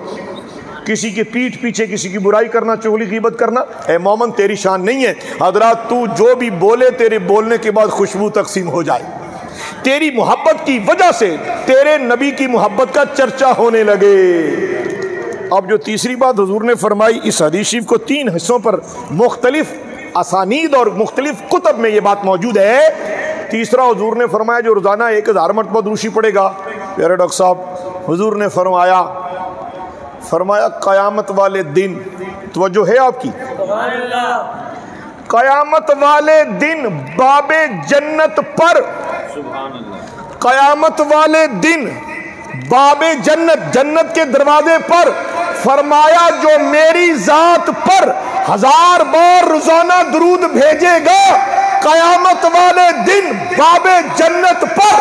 किसी की पीठ पीछे किसी की बुराई करना, चुगली ग़ीबत करना, ए मोमन तेरी शान नहीं है। हज़रात, तू जो भी बोले तेरे बोलने के बाद खुशबू तकसीम हो जाए, तेरी मोहब्बत की वजह से तेरे नबी की मोहब्बत का चर्चा होने लगे। अब जो तीसरी बात हुजूर ने फरमाई, इस हदीस शरीफ को 3 हिस्सों पर मुख्तलिफ असानीद और मुख्तलिफ कुतब में ये बात मौजूद है। तीसरा, हुजूर ने फरमाया जो रोज़ाना 1000 मरतबा दुरूद पड़ेगा, प्यारे डॉक्टर साहब, हुजूर ने फरमाया क़यामत वाले दिन, तवज्जो है आपकी, क़यामत वाले दिन बाबे जन्नत पर, क़यामत वाले दिन बाबे जन्नत, जन्नत के दरवाजे पर, फरमाया जो मेरी जात पर 1000 बार रोजाना दुरूद भेजेगा, क़यामत वाले दिन बाबे जन्नत पर,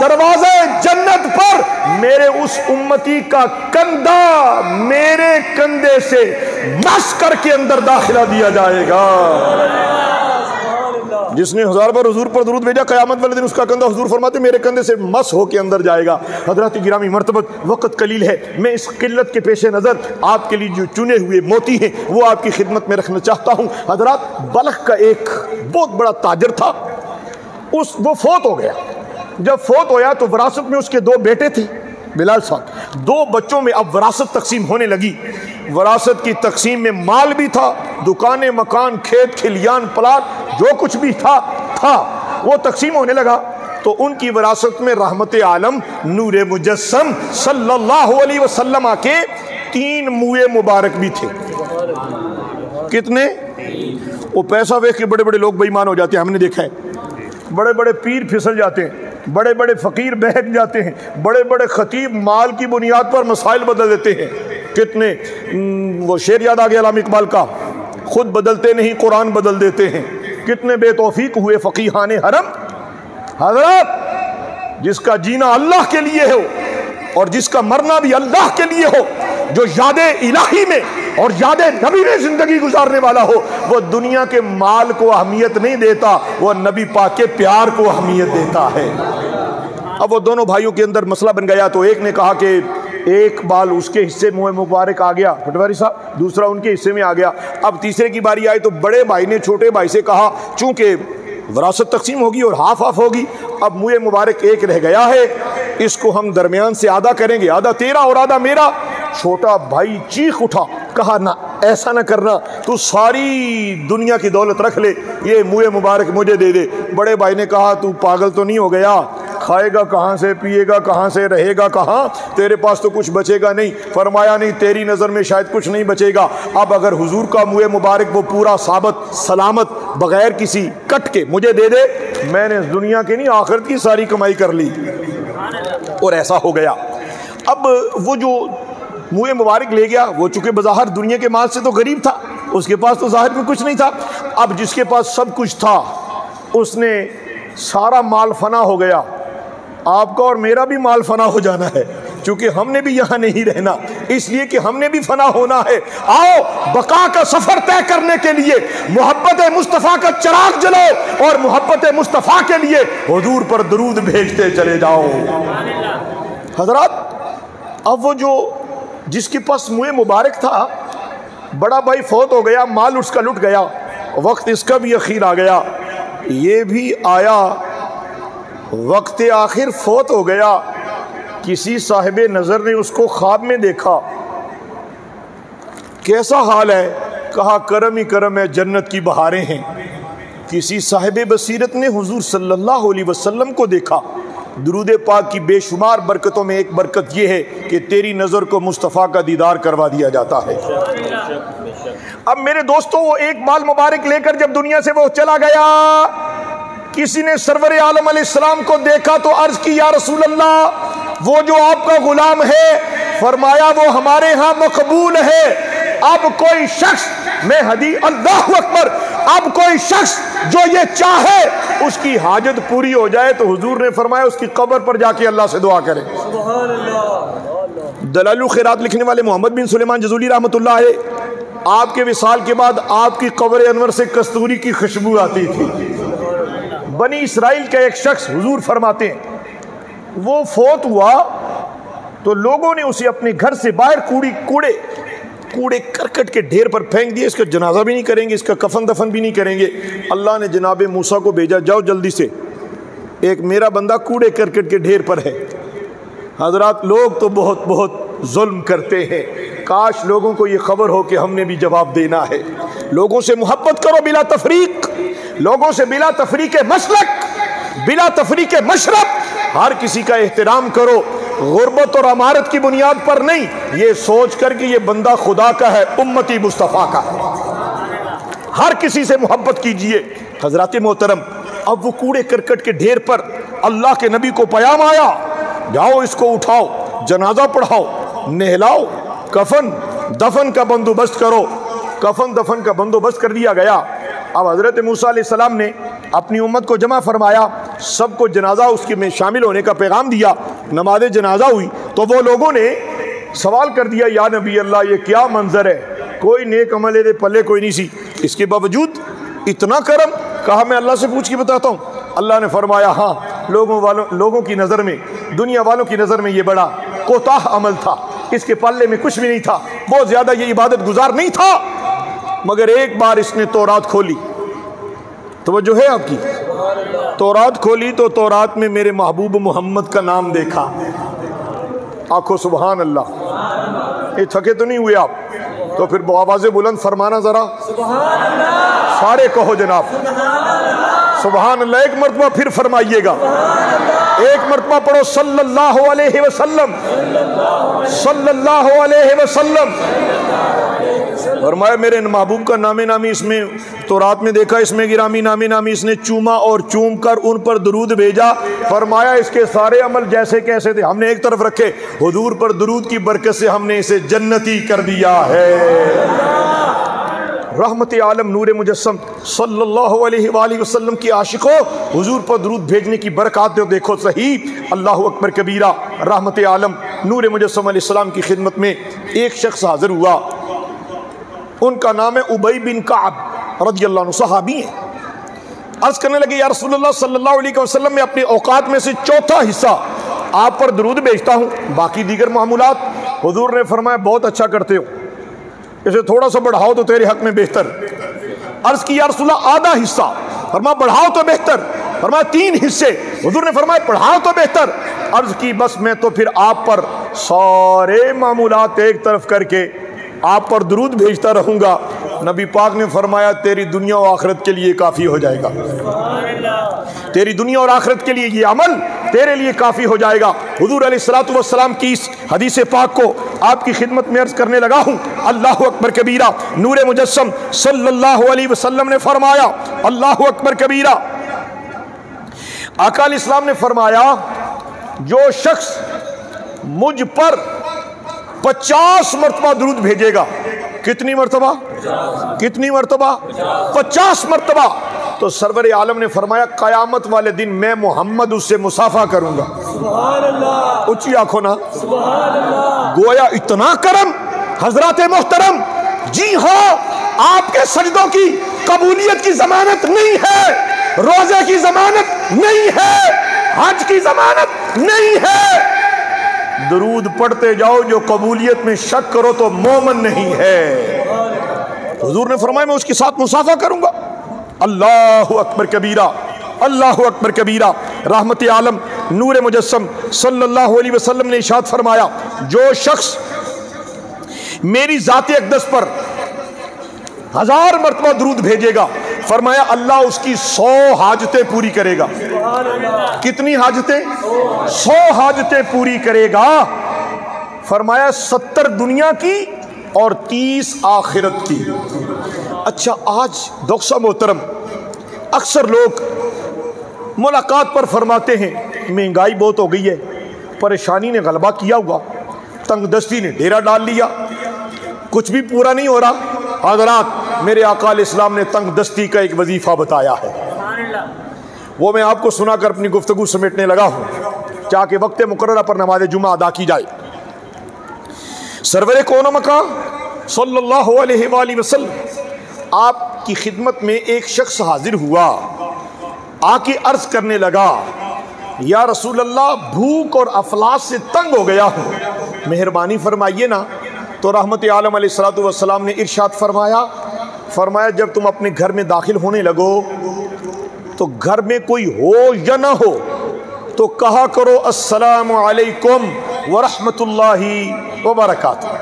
दरवाजे जन्नत पर, मेरे उस उम्मती का कंधा मेरे कंधे से मस करके अंदर दाखिला दिया जाएगा। जिसने 1000 बार हुजूर पर दुरूद भेजा, क़यामत वाले दिन उसका कंधा, हुजूर फरमाते मेरे कंधे से मस होके अंदर जाएगा। हज़रात गिरामी मर्तबत, वक़्त कलील है, मैं इस किल्लत के पेश नज़र आपके लिए जो चुने हुए मोती हैं वो आपकी खिदमत में रखना चाहता हूँ। हज़रात, बल्ख का एक बहुत बड़ा ताजर था, वो फोत हो गया। जब फोत होया तो विरासत में उसके 2 बेटे थे, बिलाल साहब। 2 बच्चों में अब विरासत तकसीम होने लगी। विरासत की तकसीम में माल भी था, दुकानें, मकान, खेत खलियान, प्लाट, जो कुछ भी था वो तकसीम होने लगा। तो उनकी विरासत में रहमत आलम नूर मुजस्सम सल्लल्लाहु अलैहि वसल्लम के 3 मुए मुबारक भी थे। कितने? वो पैसा देख के बड़े बड़े लोग बेईमान हो जाते हैं, हमने देखा है। बड़े बड़े पीर फिसल जाते हैं, बड़े बड़े फ़कीर बहक जाते हैं, बड़े बड़े ख़तीब माल की बुनियाद पर मसाइल बदल देते हैं। कितने, वो शेर याद आ गया अल्लामा इकबाल का, खुद बदलते नहीं कुरान बदल देते हैं। कितने बेतौफीक हुए फ़कीहाने हरम। हज़रत, जिसका जीना अल्लाह के लिए हो और जिसका मरना भी अल्लाह के लिए हो, जो यादे इलाही में और यादे नबी में जिंदगी गुजारने वाला हो, वो दुनिया के माल को अहमियत नहीं देता, वो नबी पाक के प्यार को अहमियत देता है। अब वो दोनों भाइयों के अंदर मसला बन गया। तो एक ने कहा कि एक बाल उसके हिस्से मुँह मुबारक आ गया पटवारी साहब, दूसरा उनके हिस्से में आ गया। अब तीसरे की बारी आई तो बड़े भाई ने छोटे भाई से कहा चूंकि विरासत तकसीम होगी और हाफ हाफ होगी, अब मुँह मुबारक एक रह गया है, इसको हम दरमियान से आधा करेंगे, आधा तेरा और आधा मेरा। छोटा भाई चीख उठा, कहा ना ऐसा ना करना, तू सारी दुनिया की दौलत रख ले, ये मुँह मुबारक मुझे दे दे। बड़े भाई ने कहा तू पागल तो नहीं हो गया, खाएगा कहाँ से, पिएगा कहाँ से, रहेगा कहाँ, तेरे पास तो कुछ बचेगा नहीं। फरमाया नहीं, तेरी नज़र में शायद कुछ नहीं बचेगा। अब अगर हुजूर का मुँह मुबारक वो पूरा साबित सलामत बगैर किसी कट के मुझे दे दे, मैंने दुनिया की नहीं आखिरत की सारी कमाई कर ली। और ऐसा हो गया। अब वो जो मुँह मुबारक ले गया, वो चूंकि बज़ाहिर दुनिया के माल से तो गरीब था, उसके पास तो ज़ाहिर में कुछ नहीं था। अब जिसके पास सब कुछ था उसने सारा माल फना हो गया। आपका और मेरा भी माल फना हो जाना है, क्योंकि हमने भी यहाँ नहीं रहना, इसलिए कि हमने भी फना होना है। आओ बका का सफर तय करने के लिए मोहब्बत मुस्तफ़ा का चिराग जलाओ और मोहब्बत मुस्तफ़ा के लिए हुजूर पर दरूद भेजते चले जाओ। हजरत, अब वो जो जिसके पास मुँह मुबारक था, बड़ा भाई फौत हो गया, माल उसका लुट गया, वक्त इसका भी अखीर आ गया, ये भी आया, वक्त आखिर फौत हो गया। किसी साहिब नज़र ने उसको ख्वाब में देखा। कैसा हाल है? कहा करम ही करम है, जन्नत की बहारें हैं। किसी साहिब बसीरत ने हुजूर सल्लल्लाहु अलैहि वसल्लम को देखा। दुरूद पाक की बेशुमार बरकतों में एक बरकत यह है कि तेरी नज़र को मुस्तफ़ा का दीदार करवा दिया जाता है। अब मेरे दोस्तों, वो एक बाल मुबारक लेकर जब दुनिया से वो चला गया, किसी ने सरवर आलम अलैहिस्सलाम को देखा तो अर्ज की, या रसूल अल्लाह, वो जो आपका गुलाम है, फरमाया वो हमारे यहाँ मकबूल है। अब कोई शख्स, मैं हदी अल्लाहु अकबर, अब कोई शख्स जो ये चाहे उसकी हाजत पूरी हो जाए तो हुजूर ने फरमाया उसकी कब्र पर जाके अल्लाह से दुआ करें। दलालुल खैरात लिखने वाले मोहम्मद बिन सुलेमान जज़ूली रहमतुल्लाह अलैह, आपके विसाल के बाद आपकी कब्र अनवर से कस्तूरी की खुशबू आती थी। बनी इसराइल का एक शख्स, हुजूर फरमाते हैं, वो फौत हुआ तो लोगों ने उसे अपने घर से बाहर कूड़े करकट के ढेर पर फेंक दिए। इसका जनाजा भी नहीं करेंगे, इसका कफन दफन भी नहीं करेंगे। अल्लाह ने जनाब मूसा को भेजा, जाओ जल्दी से, एक मेरा बंदा कूड़े करकट के ढेर पर है। हजरात, लोग तो बहुत बहुत जुल्म करते हैं, काश लोगों को ये खबर हो कि हमने भी जवाब देना है। लोगों से मोहब्बत करो बिला तफरीक, लोगों से बिला तफरीक मसलक, बिला तफरीक मशरब, हर किसी का एहतराम करो, गुर्बत और अमारत की बुनियाद पर नहीं, ये सोच कर कि ये बंदा खुदा का है, उम्मती मुस्तफ़ा का है। हर किसी से मोहब्बत कीजिए। हजरत मोहतरम, अब वो कूड़े करकट के ढेर पर अल्लाह के नबी को पयाम आया, जाओ इसको उठाओ, जनाजा पढ़ाओ, नहलाओ, कफन दफन का बंदोबस्त करो। कफन दफन का बंदोबस्त कर दिया गया। अब हज़रत मूसा अलैहिस्सलाम ने अपनी उम्मत को जमा फरमाया, सबको जनाजा उसके में शामिल होने का पैगाम दिया। नमाज जनाजा हुई तो वो लोगों ने सवाल कर दिया, या नबी अल्लाह, ये क्या मंजर है, कोई नेक अमल दे पल्ले कोई नहीं सी, इसके बावजूद इतना करम। कहा मैं अल्लाह से पूछ के बताता हूँ। अल्लाह ने फरमाया, हाँ, लोगों की नज़र में, दुनिया वालों की नज़र में ये बड़ा कोताह अमल था, इसके पल्ले में कुछ भी नहीं था, बहुत ज़्यादा ये इबादत गुजार नहीं था। मगर एक बार इसने तौरात खोली, तवज्जो है आपकी, तौरात खोली तो तौरात में मेरे महबूब मोहम्मद का नाम देखा। आखो सुबहान अल्लाह। ये थके तो नहीं हुए आप? तो फिर आवाज़े बुलंद फरमाना ज़रा, सारे कहो जनाब सुबहान अल्लाह। एक मरतबा फिर फरमाइएगा, एक मरतबा पढ़ो सल्लल्लाहु अलैहि वसल्लम, सल्लल्लाहु अलैहि वसल्लम। फरमाया मेरे महबूब का नामे नामी इसमें तौरात में देखा, इसमें गिरामी नामे नामी इसने चूमा और चूम कर उन पर दरूद भेजा। फरमाया इसके सारे अमल जैसे कैसे थे हमने एक तरफ रखे, हुजूर पर दरूद की बरकत से हमने इसे जन्नती कर दिया है। रहमत आलम नूर मुजस्सम सल्लल्लाहु अलैहि वसल्लम की आशिकों, हुजूर पर दरूद भेजने की बरकत देखो सही। अल्लाहु अकबर कबीरा। रहमत आलम नूर मुजस्सम अलैहिस्सलाम की खिदमत में एक शख्स हाजिर हुआ, उनका नाम है उबई बिन काब रज़ियल्लाहु अन्हु, सहाबी हैं। अर्ज करने लगे, या रसूलुल्लाह सल्लल्लाहु अलैहि वसल्लम, मैं अपने औकात में से चौथा हिस्सा आप पर दरूद भेजता हूँ, बाकी दीगर मामूलात। हुजूर ने फरमाया बहुत अच्छा करते हो, इसे थोड़ा सा बढ़ाओ तो तेरे हक में बेहतर। अर्ज की, या रसूलुल्लाह आधा हिस्सा। फरमाया बढ़ाओ तो बेहतर। फरमाया 3 हिस्से। हुजूर ने फरमाया बढ़ाओ तो बेहतर। अर्ज की बस मैं तो फिर आप पर सारे मामूलात एक तरफ करके आप पर दुरूद भेजता रहूँगा। नबी पाक ने फरमाया तेरी दुनिया और आखिरत के लिए काफ़ी हो जाएगा, तेरी दुनिया और आखिरत के लिए ये अमल तेरे लिए काफ़ी हो जाएगा। हुजूर अलैहिस्सलातु वस्सलाम की इस हदीस पाक को आपकी खिदमत में अर्ज करने लगा हूँ। अल्लाहु अकबर कबीरा। नूरे मुजस्सम सल्लल्लाहु अलैहि वसल्लम ने फरमाया, अल्लाहु अकबर कबीरा। आका इस्लाम ने फरमाया, जो शख्स मुझ पर 50 मरतबा दुरूद भेजेगा, कितनी मरतबा? कितनी मरतबा? 50 मरतबा। तो सरवर आलम ने फरमाया कयामत वाले दिन मैं मोहम्मद उससे मुसाफा करूंगा। सुभान अल्लाह। ऊंची आंखों ना। सुभान अल्लाह। गोया इतना करम हजरत मोहतरम। जी हाँ, आपके सजदों की कबूलियत की जमानत नहीं है, रोजे की जमानत नहीं है, हज की जमानत नहीं है। दुरूद पढ़ते जाओ, जो कबूलियत में शक करो तो मोमन नहीं है। हुजूर ने फरमाया मैं उसके साथ मुसाफा करूंगा। अल्लाहु अकबर कबीरा, अल्लाहु अकबर कबीरा। रहमत आलम नूर मुजस्सम सल्लल्लाहु अलैहि वसल्लम ने इरशाद फरमाया, जो शख्स मेरी ज़ात अक़दस पर 1000 मरतबा दुरूद भेजेगा, फरमाया अल्लाह उसकी 100 हाजतें पूरी करेगा। कितनी हाजतें? 100 हाजतें पूरी करेगा। फरमाया 70 दुनिया की और 30 आखिरत की। अच्छा, आज दोस्त मोहतरम अक्सर लोग मुलाकात पर फरमाते हैं महंगाई बहुत हो गई है, परेशानी ने गलबा किया हुआ, तंगदस्ती ने डेरा डाल लिया, कुछ भी पूरा नहीं हो रहा। हज़रात, मेरे आका अलैहिस्सलाम ने तंगदस्ती का एक वजीफ़ा बताया है, वो मैं आपको सुनाकर अपनी गुफ्तगू समेटने लगा हूँ, ताकि वक्त मुकर्ररा पर नमाज जुमा अदा की जाए। सरवर कौन मकाम सल्लल्लाहु अलैहि वसल्लम आपकी खिदमत में एक शख्स हाजिर हुआ, आके अर्ज करने लगा, या रसूल अल्लाह भूख और अफलास से तंग हो गया हूँ, मेहरबानी फरमाइए ना। तो रहमत आलम अलैहिस्सलातु वस्सलाम ने इरशाद फरमाया जब तुम अपने घर में दाखिल होने लगो तो घर में कोई हो या ना हो तो कहा करो अस्सलामु अलैकुम व रहमतुल्लाहि व बरकातुहू।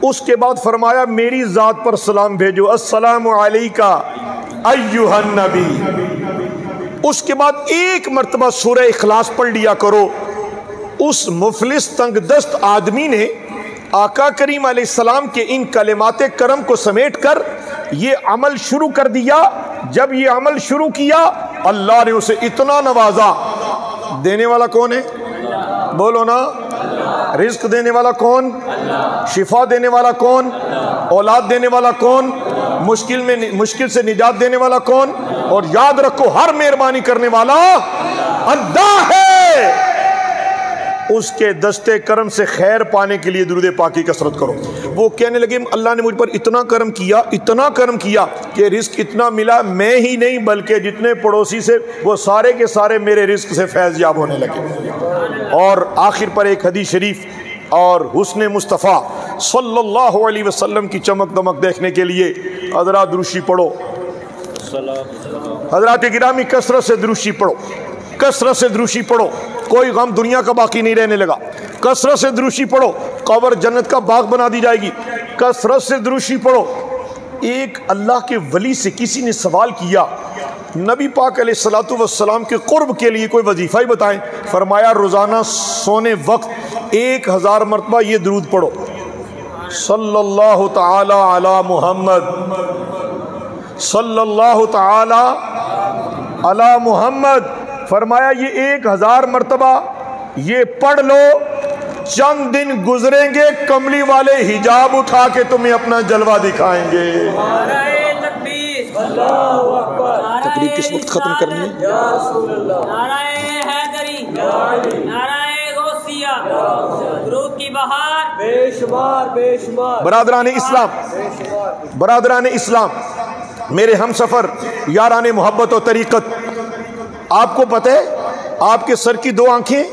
उसके बाद फरमाया मेरी ज़ात पर सलाम भेजो, अस्सलामु अलैका अय्युहन नबी। उसके बाद एक मरतबा सूरह इखलास पढ़ लिया करो। उस मुफलिस तंगदस्त आदमी ने आका करीम अलैहिस्सलाम के इन कलिमाते करम को समेट कर ये अमल शुरू कर दिया। जब ये अमल शुरू किया, अल्लाह ने उसे इतना नवाजा। देने वाला कौन है? बोलो ना। रिज्क देने वाला कौन? शिफा देने वाला कौन? औलाद देने वाला कौन? मुश्किल से निजात देने वाला कौन? और याद रखो, हर मेहरबानी करने वाला अल्लाह है। उसके दस्ते करम से खैर पाने के लिए दुरूद पाक की कसरत करो। वो कहने लगे अल्लाह ने मुझ पर इतना करम किया, इतना करम किया कि रिस्क इतना मिला, मैं ही नहीं बल्कि जितने पड़ोसी से वो सारे के सारे मेरे रिस्क से फैज़ याब होने लगे। और आखिर पर एक हदीस शरीफ और हुस्न मुस्तफ़ा सल्लल्लाहु अलैहि वसल्लम की चमक दमक देखने के लिए हज़रात दुरूशी पढ़ो। हज़रात गिरामी कसरत से दुरूशी पढ़ो, कसरत से दुरूशी पढ़ो। कोई गम दुनिया का बाकी नहीं रहने लगा। कसरत से दुरूशी पढ़ो, कब्र जन्नत का बाग बना दी जाएगी। कसरत से दुरूशी पढ़ो। एक अल्लाह के वली से किसी ने सवाल किया, नबी पाक अलैहिस्सलातु वस्सलाम के कुर्ब के लिए कोई वजीफ़ा ही बताएं। फरमाया रोज़ाना सोने वक्त 1000 मरतबा ये दुरूद पढ़ो, सल्लल्लाहु तआला अला मुहम्मद, सल्लल्लाहु तआला अला मुहम्मद। फरमाया ये 1000 मरतबा ये पढ़ लो, चंद दिन गुजरेंगे कमली वाले हिजाब उठा के तुम्हें अपना जलवा दिखाएंगे। तकरीर किस वक्त खत्म करनी है? बरादरान इस्लाम, बरादरान इस्लाम, मेरे हम सफ़र यारान मोहब्बत और तरीक़त, आपको पता है आपके सर की 2 आंखें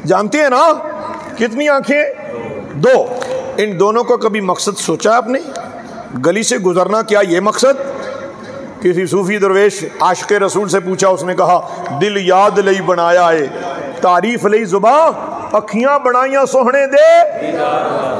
जानते हैं ना? कितनी आंखें? 2। इन दोनों का कभी मकसद सोचा है आपने? गली से गुजरना क्या ये मकसद? किसी सूफी दरवेश आशिक़ रसूल से पूछा, उसने कहा दिल याद लई बनाया है तारीफ लई जुबान अखियां बनाइया सोहने दे।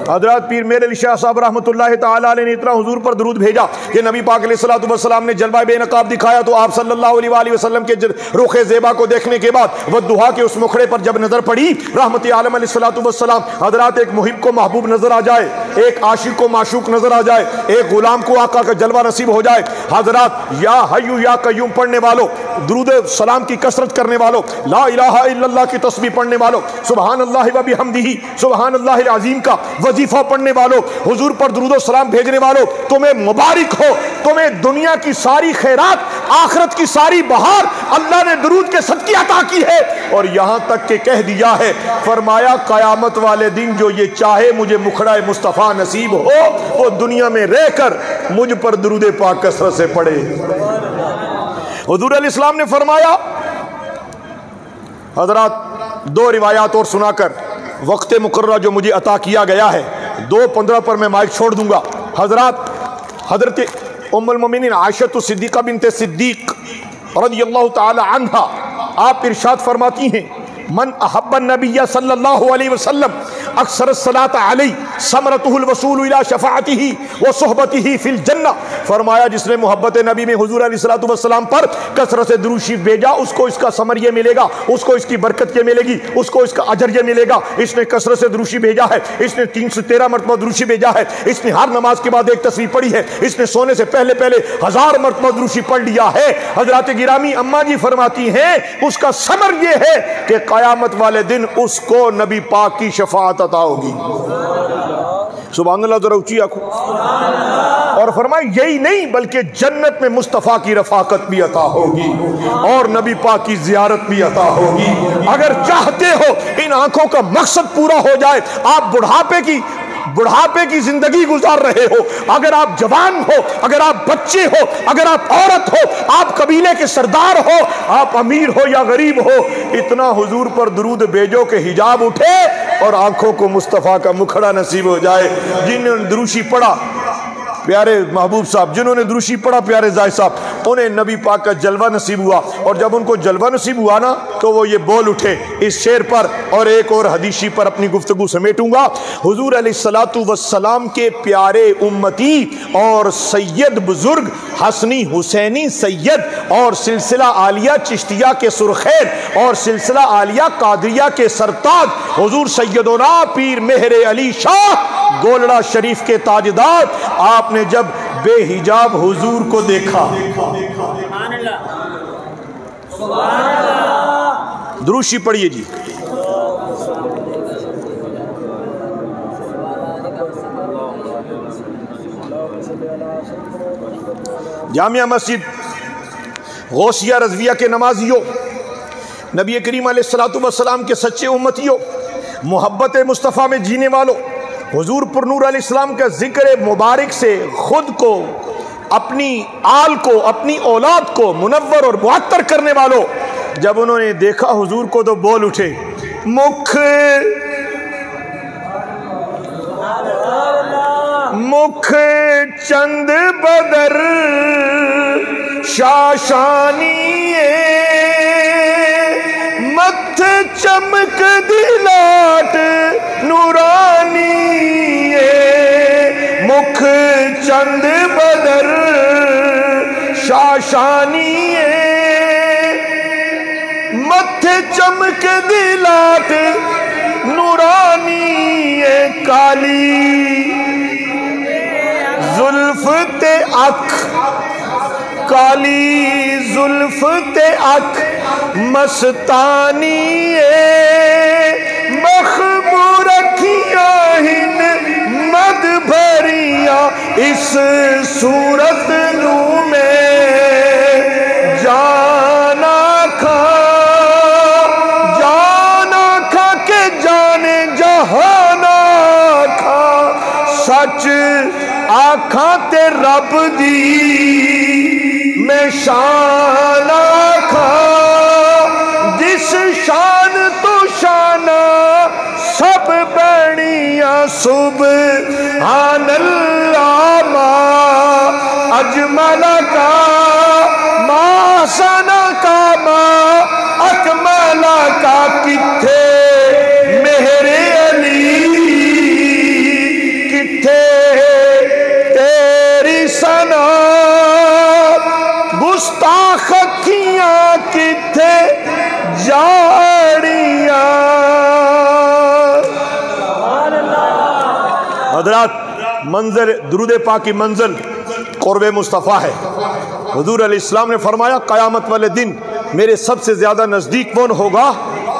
हजरत पीर मेरे अली शाह साहब रहमतुल्लाह तआला अलैह ने इतना हुजूर पर दरूद भेजा कि नबी पाक अलैहिस्सलातु वस्सलाम ने जलवा बेनकाब दिखाया तो आप सल्लल्लाहु अलैहि वसल्लम के रुखे ज़ेबा को देखने के बाद वद्दुहा के उस मुखड़े पर जब नजर पड़ी रहमत आलम अलैहिस्सलातु वस्सलाम, हजरत एक मुहिब को महबूब नजर आ जाए, एक आशिक को माशूक नजर आ जाए, एक गुलाम को आका का जलवा नसीब हो जाए। हजरत या हय्यु या कय्यूम पढ़ने वालों, दुरूद सलाम की कसरत करने वालों, ला इलाहा इल्लल्लाह की तस्बीह पढ़ने वालों, सुभान अल्लाह व बिहम्दिही सुभान अल्लाहिल अज़ीम का वजीफा पढ़ने वालों, हुजूर पर दुरूद सलाम भेजने वालों, तुम्हें मुबारक हो। तुम्हें दुनिया की सारी खैरात, आखिरत की सारी बहार अल्लाह ने दुरूद के सदके अता की है। और यहां तक के कह दिया है, फरमाया कयामत वाले दिन जो ये चाहे मुझे मुखड़ा मुस्तफ़ा नसीब हो, वो दुनिया में रहकर मुझ पर दुरूद पाक कसरत से पढ़े। हुजूर अलैहिस्सलाम ने फरमाया, हजरत दो रिवायात और सुनाकर वक्त मुकर्रर जो मुझे अता किया गया है 2:15 पर मैं माइक छोड़ दूंगा। हजरत उम्मुल मोमिनीन आयशा सिद्दीक़ा बिन्ते सिद्दीक़ रज़ियल्लाहु ताला अन्हा आप इरशाद फरमाती हैं, मन अहब्बन नबिय्य सल्लल्लाहु अलैहि वसल्लम अक्सर सलात अलैहि समरतुहुल वसूल इला शफाअतिही व सुहबतिही फिल जन्नह। फरमाया जिसने मोहब्बत नबी में हुजूर अलैहिस्सलातु वस्सलाम पर कसरत से दुरूद शरीफ भेजा, उसको इसका समर ये मिलेगा, उसको इसकी बरकत ये मिलेगी, उसको इसका अजर ये मिलेगा। इसने कसरत से दुरूद शरीफ भेजा है, इसने 313 मरतबा दुरूद शरीफ भेजा है, इसने हर नमाज के बाद एक तस्बीह पढ़ी है, इसने सोने से पहले पहले 1000 मरतबा दुरूद शरीफ पढ़ लिया है। हजरत गिरामी अम्मा जी फरमाती हैं, उसका समर ये है कि कयामत वाले दिन उसको नबी पाक की शफाअत अता होगी। सुभान अल्लाह, जरा ऊंची आंखों। और फरमाया यही नहीं बल्कि जन्नत में मुस्तफ़ा की रफाकत भी अता होगी और नबी पाक की जियारत भी अता होगी। अगर चाहते हो इन आंखों का मकसद पूरा हो जाए, आप बुढ़ापे की जिंदगी गुजार रहे हो, अगर आप जवान हो, अगर आप बच्चे हो, अगर आप औरत हो, आप कबीले के सरदार हो, आप अमीर हो या गरीब हो, इतना हुजूर पर दुरूद भेजो कि हिजाब उठे और आंखों को मुस्तफ़ा का मुखड़ा नसीब हो जाए। जिन्होंने दुरूशी पढ़ा प्यारे महबूब साहब, जिन्होंने दुरूशी पढ़ा प्यारे जाहिद साहब, उन्हें नबी पाक का जलवा नसीब हुआ। और जब उनको जलवा नसीब हुआ ना, तो वो ये बोल उठे इस शेर पर और एक और हदीसी पर अपनी गुफ्तगू समेटूंगा। हुजूर अलैहिस्सलातु वस्सलाम के प्यारे उम्मती और सैयद बुजुर्ग हसनी हुसैनी सैयद और सिलसिला आलिया चिश्तिया के सुरखैर और सिलसिला आलिया कादरिया के सरताज हुजूर सैयदोना पीर मेहर अली शाह गोलड़ा शरीफ के ताजदार, आपने जब बेहिजाब हुजूर को देखा, दुरूशी पढ़िए जी। जामिया मस्जिद गौसिया रज़विया के नमाजियों, नबी करीम अलैहिस्सलातु वस्सलाम के सच्चे उम्मतियों, मोहब्बत मुस्तफ़ा में जीने वालों, हुजूर पुरनूर अलैहिस्सलाम का जिक्र मुबारक से खुद को, अपनी आल को, अपनी औलाद को मुनव्वर और मुअत्तर करने वालों, जब उन्होंने देखा हुजूर को तो बोल उठे, मुख चंद बदर शाशानिए, मथ चमक दिलाट नूरानी, मुख चंद बदर शाशानी, मथ चमक दिलाट नूरानी, काली जुल्फ ते अख, काली जुल्फ ते अख मस्तानी, मखमूर अखियां हिन मद भरिया, इस सूरत नू में जाना खा के जाने जहाना खा, सच आखा ते रब दी मैं शान आखा, जिस शान तो शाना सब बनिया सुभान अल्लाह, मा अजमला का मा सना का मा अकमला का, कित मंज़िल दुरूद पाक की मंजिल क़ुर्ब मुस्तफ़ा है। हुज़ूर अलैहिस्सलाम ने फरमाया क़यामत वाले दिन मेरे सबसे ज़्यादा नज़दीक कौन होगा?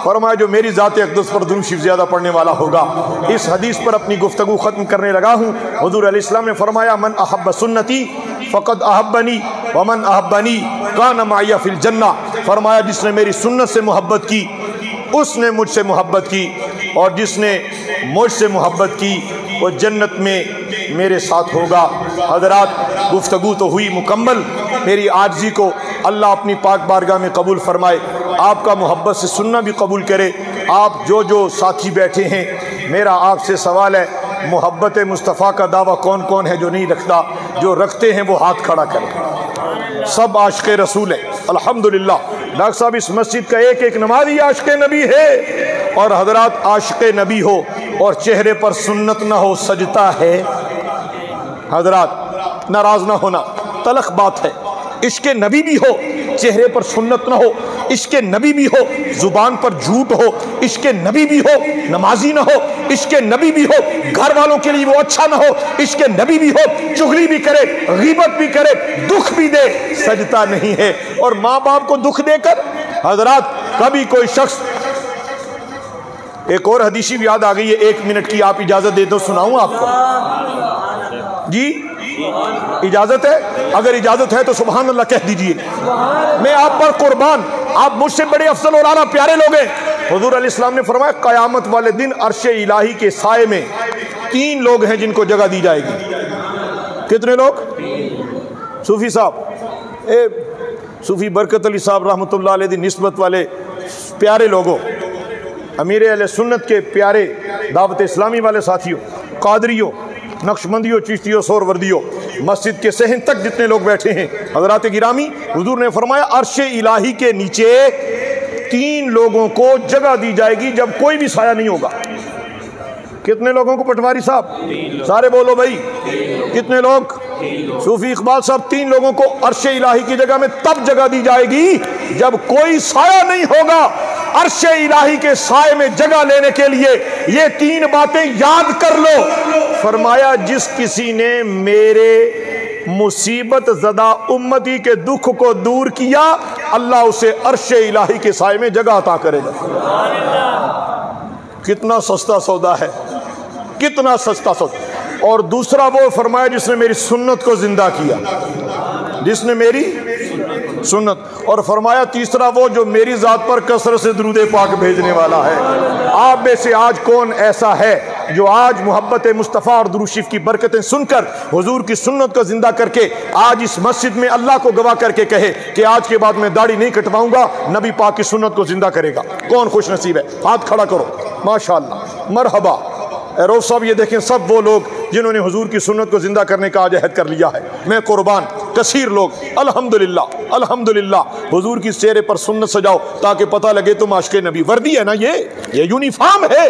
फरमाया जो मेरी ज़ात अक़दस पर दुरूद शरीफ ज़्यादा पढ़ने वाला होगा। इस हदीस पर अपनी गुफ्तगू ख़त्म करने लगा हूँ। हुज़ूर अलैहिस्सलाम ने फरमाया मन अहब्ब सुन्नती फ़क़द अहब्बनी व मन अहब्बनी कान माइया फ़िल जन्ना। फरमाया जिसने मेरी सुन्नत से मोहब्बत की उसने मुझसे मोहब्बत की, और जिसने मुझसे मोहब्बत की वो जन्नत में मेरे साथ होगा। हज़रात गुफ्तगू तो हुई मुकम्मल, मेरी आर्ज़ी को अल्लाह अपनी पाक बारगाह में कबूल फरमाए, आपका मोहब्बत से सुनना भी कबूल करे। आप जो साथी बैठे हैं, मेरा आपसे सवाल है मोहब्बत मुस्तफ़ा का दावा कौन कौन है जो नहीं रखता? जो रखते हैं वो हाथ खड़ा करें। सब आशिक़ रसूल है अल्हम्दुलिल्लाह। डॉक्टर साहब इस मस्जिद का एक एक नमाज़ी आशिक़ नबी है, और हज़रात आशिक़ नबी हो और चेहरे पर सुन्नत ना हो सजता है। हज़रात नाराज़ ना होना, तलख़ बात है। इश्क़ नबी भी हो चेहरे पर सुन्नत ना हो, इश्क़ नबी भी हो ज़ुबान पर झूठ हो, इश्क़ नबी भी हो नमाजी ना हो, इश्क़ नबी भी हो घर वालों के लिए वो अच्छा ना हो, इश्क़ नबी भी हो चुगली भी करे ग़ीबत भी करे दुख भी दे, सजता नहीं है। और माँ बाप को दुख देकर हज़रात कभी कोई शख्स, एक और हदीसी भी याद आ गई है, 1 मिनट की आप इजाज़त दे दो सुनाऊँ आपको जी? इजाजत है? अगर इजाजत है तो सुभान अल्लाह कह दीजिए। मैं आप पर कुर्बान, आप मुझसे बड़े अफजल और आला प्यारे लोग हैं। हुजूर अलैहिस्सलाम ने फरमाया क़यामत वाले दिन अर्श इलाही के साए में 3 लोग हैं जिनको जगह दी जाएगी। कितने लोग? सूफी साहब, सूफी बरकत अली साहब रहमतुल्लाह अलैहि निस्बत वाले प्यारे लोगों, अमीर अहले सुन्नत के प्यारे दावत इस्लामी वाले साथियों, कादरियों, नक्शबंदियों, चिश्तियों, सोरवर्दियों, मस्जिद के सहन तक जितने लोग बैठे हैं हज़रात गिरामी, हुजूर ने फरमाया अर्श इलाही के नीचे 3 लोगों को जगह दी जाएगी जब कोई भी साया नहीं होगा। कितने लोगों को पटवारी साहब? सारे बोलो भाई, कितने लोग? सूफी इकबाल साहब, 3 लोगों को अर्श इलाही की जगह में तब जगह दी जाएगी जब कोई साया नहीं होगा। अर्श इलाही के साए में जगह लेने के लिए ये 3 बातें याद कर लो। फरमाया जिस किसी ने मेरे मुसीबत ज़दा उम्मती के दुख को दूर किया, अल्लाह उसे अर्श इलाही के साए में जगह अता करेगा। कितना सस्ता सौदा है, कितना सस्ता सौदा। और दूसरा वो फरमाया जिसने मेरी सुन्नत को जिंदा किया, जिसने मेरी सुन्नत, और फरमाया तीसरा वो जो मेरी ज़ात पर कसरत से दुरूद पाक भेजने वाला है। आप में से आज कौन ऐसा है जो आज मोहब्बत मुस्तफ़ा और दुरूद शरीफ की बरकतें सुनकर हुजूर की सुन्नत को जिंदा करके आज इस मस्जिद में अल्लाह को गवाह करके कहे कि आज के बाद मैं दाढ़ी नहीं कटवाऊंगा, नबी पाक की सुन्नत को जिंदा करेगा? कौन खुश नसीब है? हाथ खड़ा करो। माशाअल्लाह, मरहबा। रोज़ साहब ये देखें, सब वो लोग जिन्होंने हुजूर की सुन्नत को जिंदा करने का आज अहद कर लिया है। मैं कुर्बान, कसीर लोग अल्हम्दुलिल्लाह अल्हम्दुलिल्लाह। हुजूर की चेहरे पर सुन्नत सजाओ ताकि पता लगे तुम आशिक़े नबी। वर्दी है ना, ये यूनिफॉर्म है।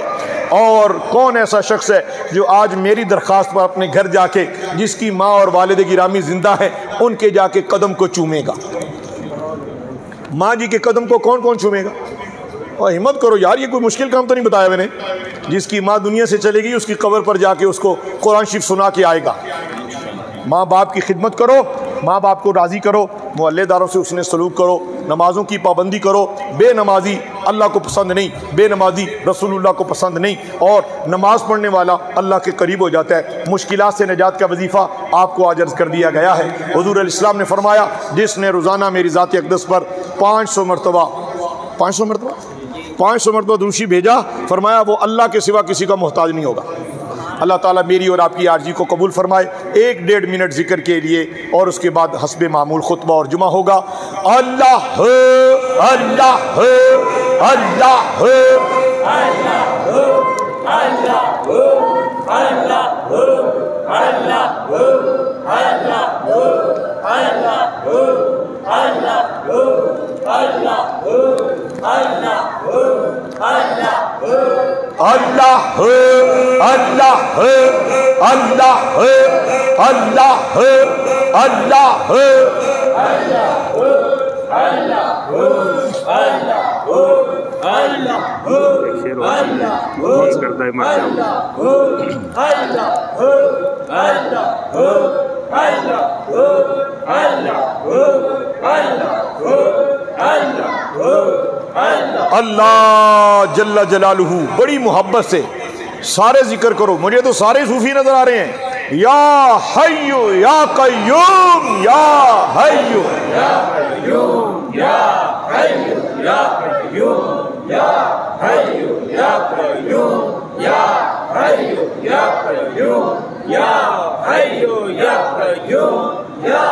और कौन ऐसा शख्स है जो आज मेरी दरख्वास्त पर अपने घर जाके, जिसकी माँ और वालिद गिरामी जिंदा है, उनके जाके कदम को चूमेगा? माँ जी के कदम को कौन कौन चूमेगा? और हिम्मत करो यार, ये कोई मुश्किल काम तो नहीं बताया मैंने। जिसकी माँ दुनिया से चलेगी उसकी कब्र पर जाके उसको कुरान शरीफ सुना के आएगा। माँ बाप की खिदमत करो, माँ बाप को राज़ी करो, मुअल्लेदारों से उसने सलूक करो, नमाज़ों की पाबंदी करो। बेनमाजी अल्लाह को पसंद नहीं, बेनमाजी रसूलुल्लाह को पसंद नहीं, और नमाज पढ़ने वाला अल्लाह के करीब हो जाता है। मुश्किलात से नजात का वजीफ़ा आपको आज अर्ज़ कर दिया गया है। हुज़ूर अलैहिस्सलाम ने फरमाया जिसने रोज़ाना मेरी ज़ात अक़दस पर 500 मरतबा दूषी भेजा, फरमाया वो अल्लाह के सिवा किसी का मोहताज नहीं होगा। अल्लाह ताला मेरी और आपकी आर्जी को कबूल फरमाए। 1-1.5 मिनट जिक्र के लिए और उसके बाद हस्बे मामूल खुतबा और जुमा होगा। अल्लाह अल्लाह अल्लाह अल्लाह अल्लाह अल्लाह अल्लाह अल्लाह अल्लाह जल्ला जलालुहु बड़ी मोहब्बत से सारे जिक्र करो। मुझे तो सारे सूफी नजर आ रहे हैं। या हय्यु या कय्यूम, या हय्यु या कय्यूम, या हय्यु या कय्यूम, या हय्यु या कय्यूम, या हय्यु या कय्यूम, या हय्यु या कय्यूम, या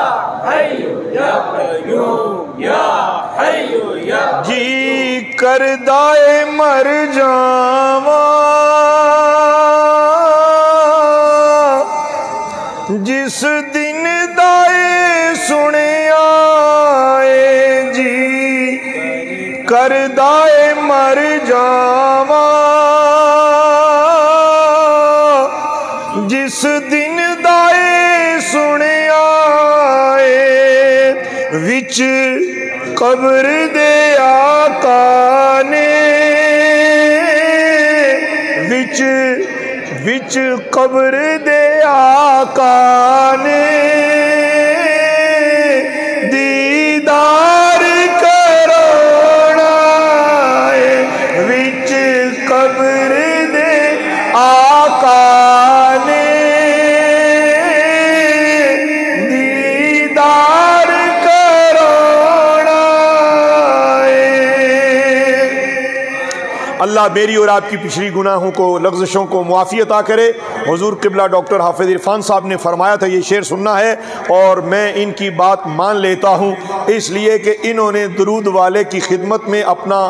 हय्यु या कय्यूम, या हय्यु या जी कर दाए मर जावा जिस दिन दाए सुने आए जी, कर दाए मर जावा जिस दिन दाए सुने आए, विच कब्र दे आका ने, विच कब्र दे आका ने दीदार करोना है, विच कब्र दे आका ने दीदार करोना है। अल्लाह मेरी और आपकी पिछली गुनाहों को, लग़्ज़िशों को मुआफ़ी अता करे। हुज़ूर क़िबला डॉक्टर हाफ़िज़ इरफ़ान साहब ने फरमाया था ये शेर सुनना है, और मैं इनकी बात मान लेता हूँ, इसलिए कि इन्होंने दुरूद वाले की खिदमत में अपना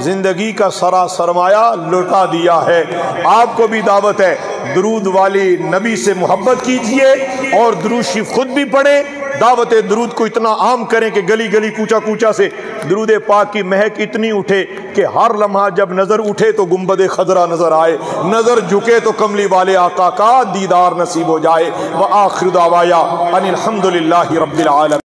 ज़िंदगी का सारा सरमाया लुटा दिया है। आपको भी दावत है, दुरूद वाली नबी से मोहब्बत कीजिए और दुरूद शरीफ खुद भी पढ़ें। दावत दुरूद को इतना आम करें कि गली गली कूचा कूचा से दुरूद पाक की महक इतनी उठे कि हर लम्हा जब नज़र उठे तो गुंबद खदरा नजर आए, नज़र झुके तो कमली वाले आका का दीदार नसीब हो जाए। व आखिर दावाया अनिल हम्दुलिल्लाहि रब्बिल आलमीन।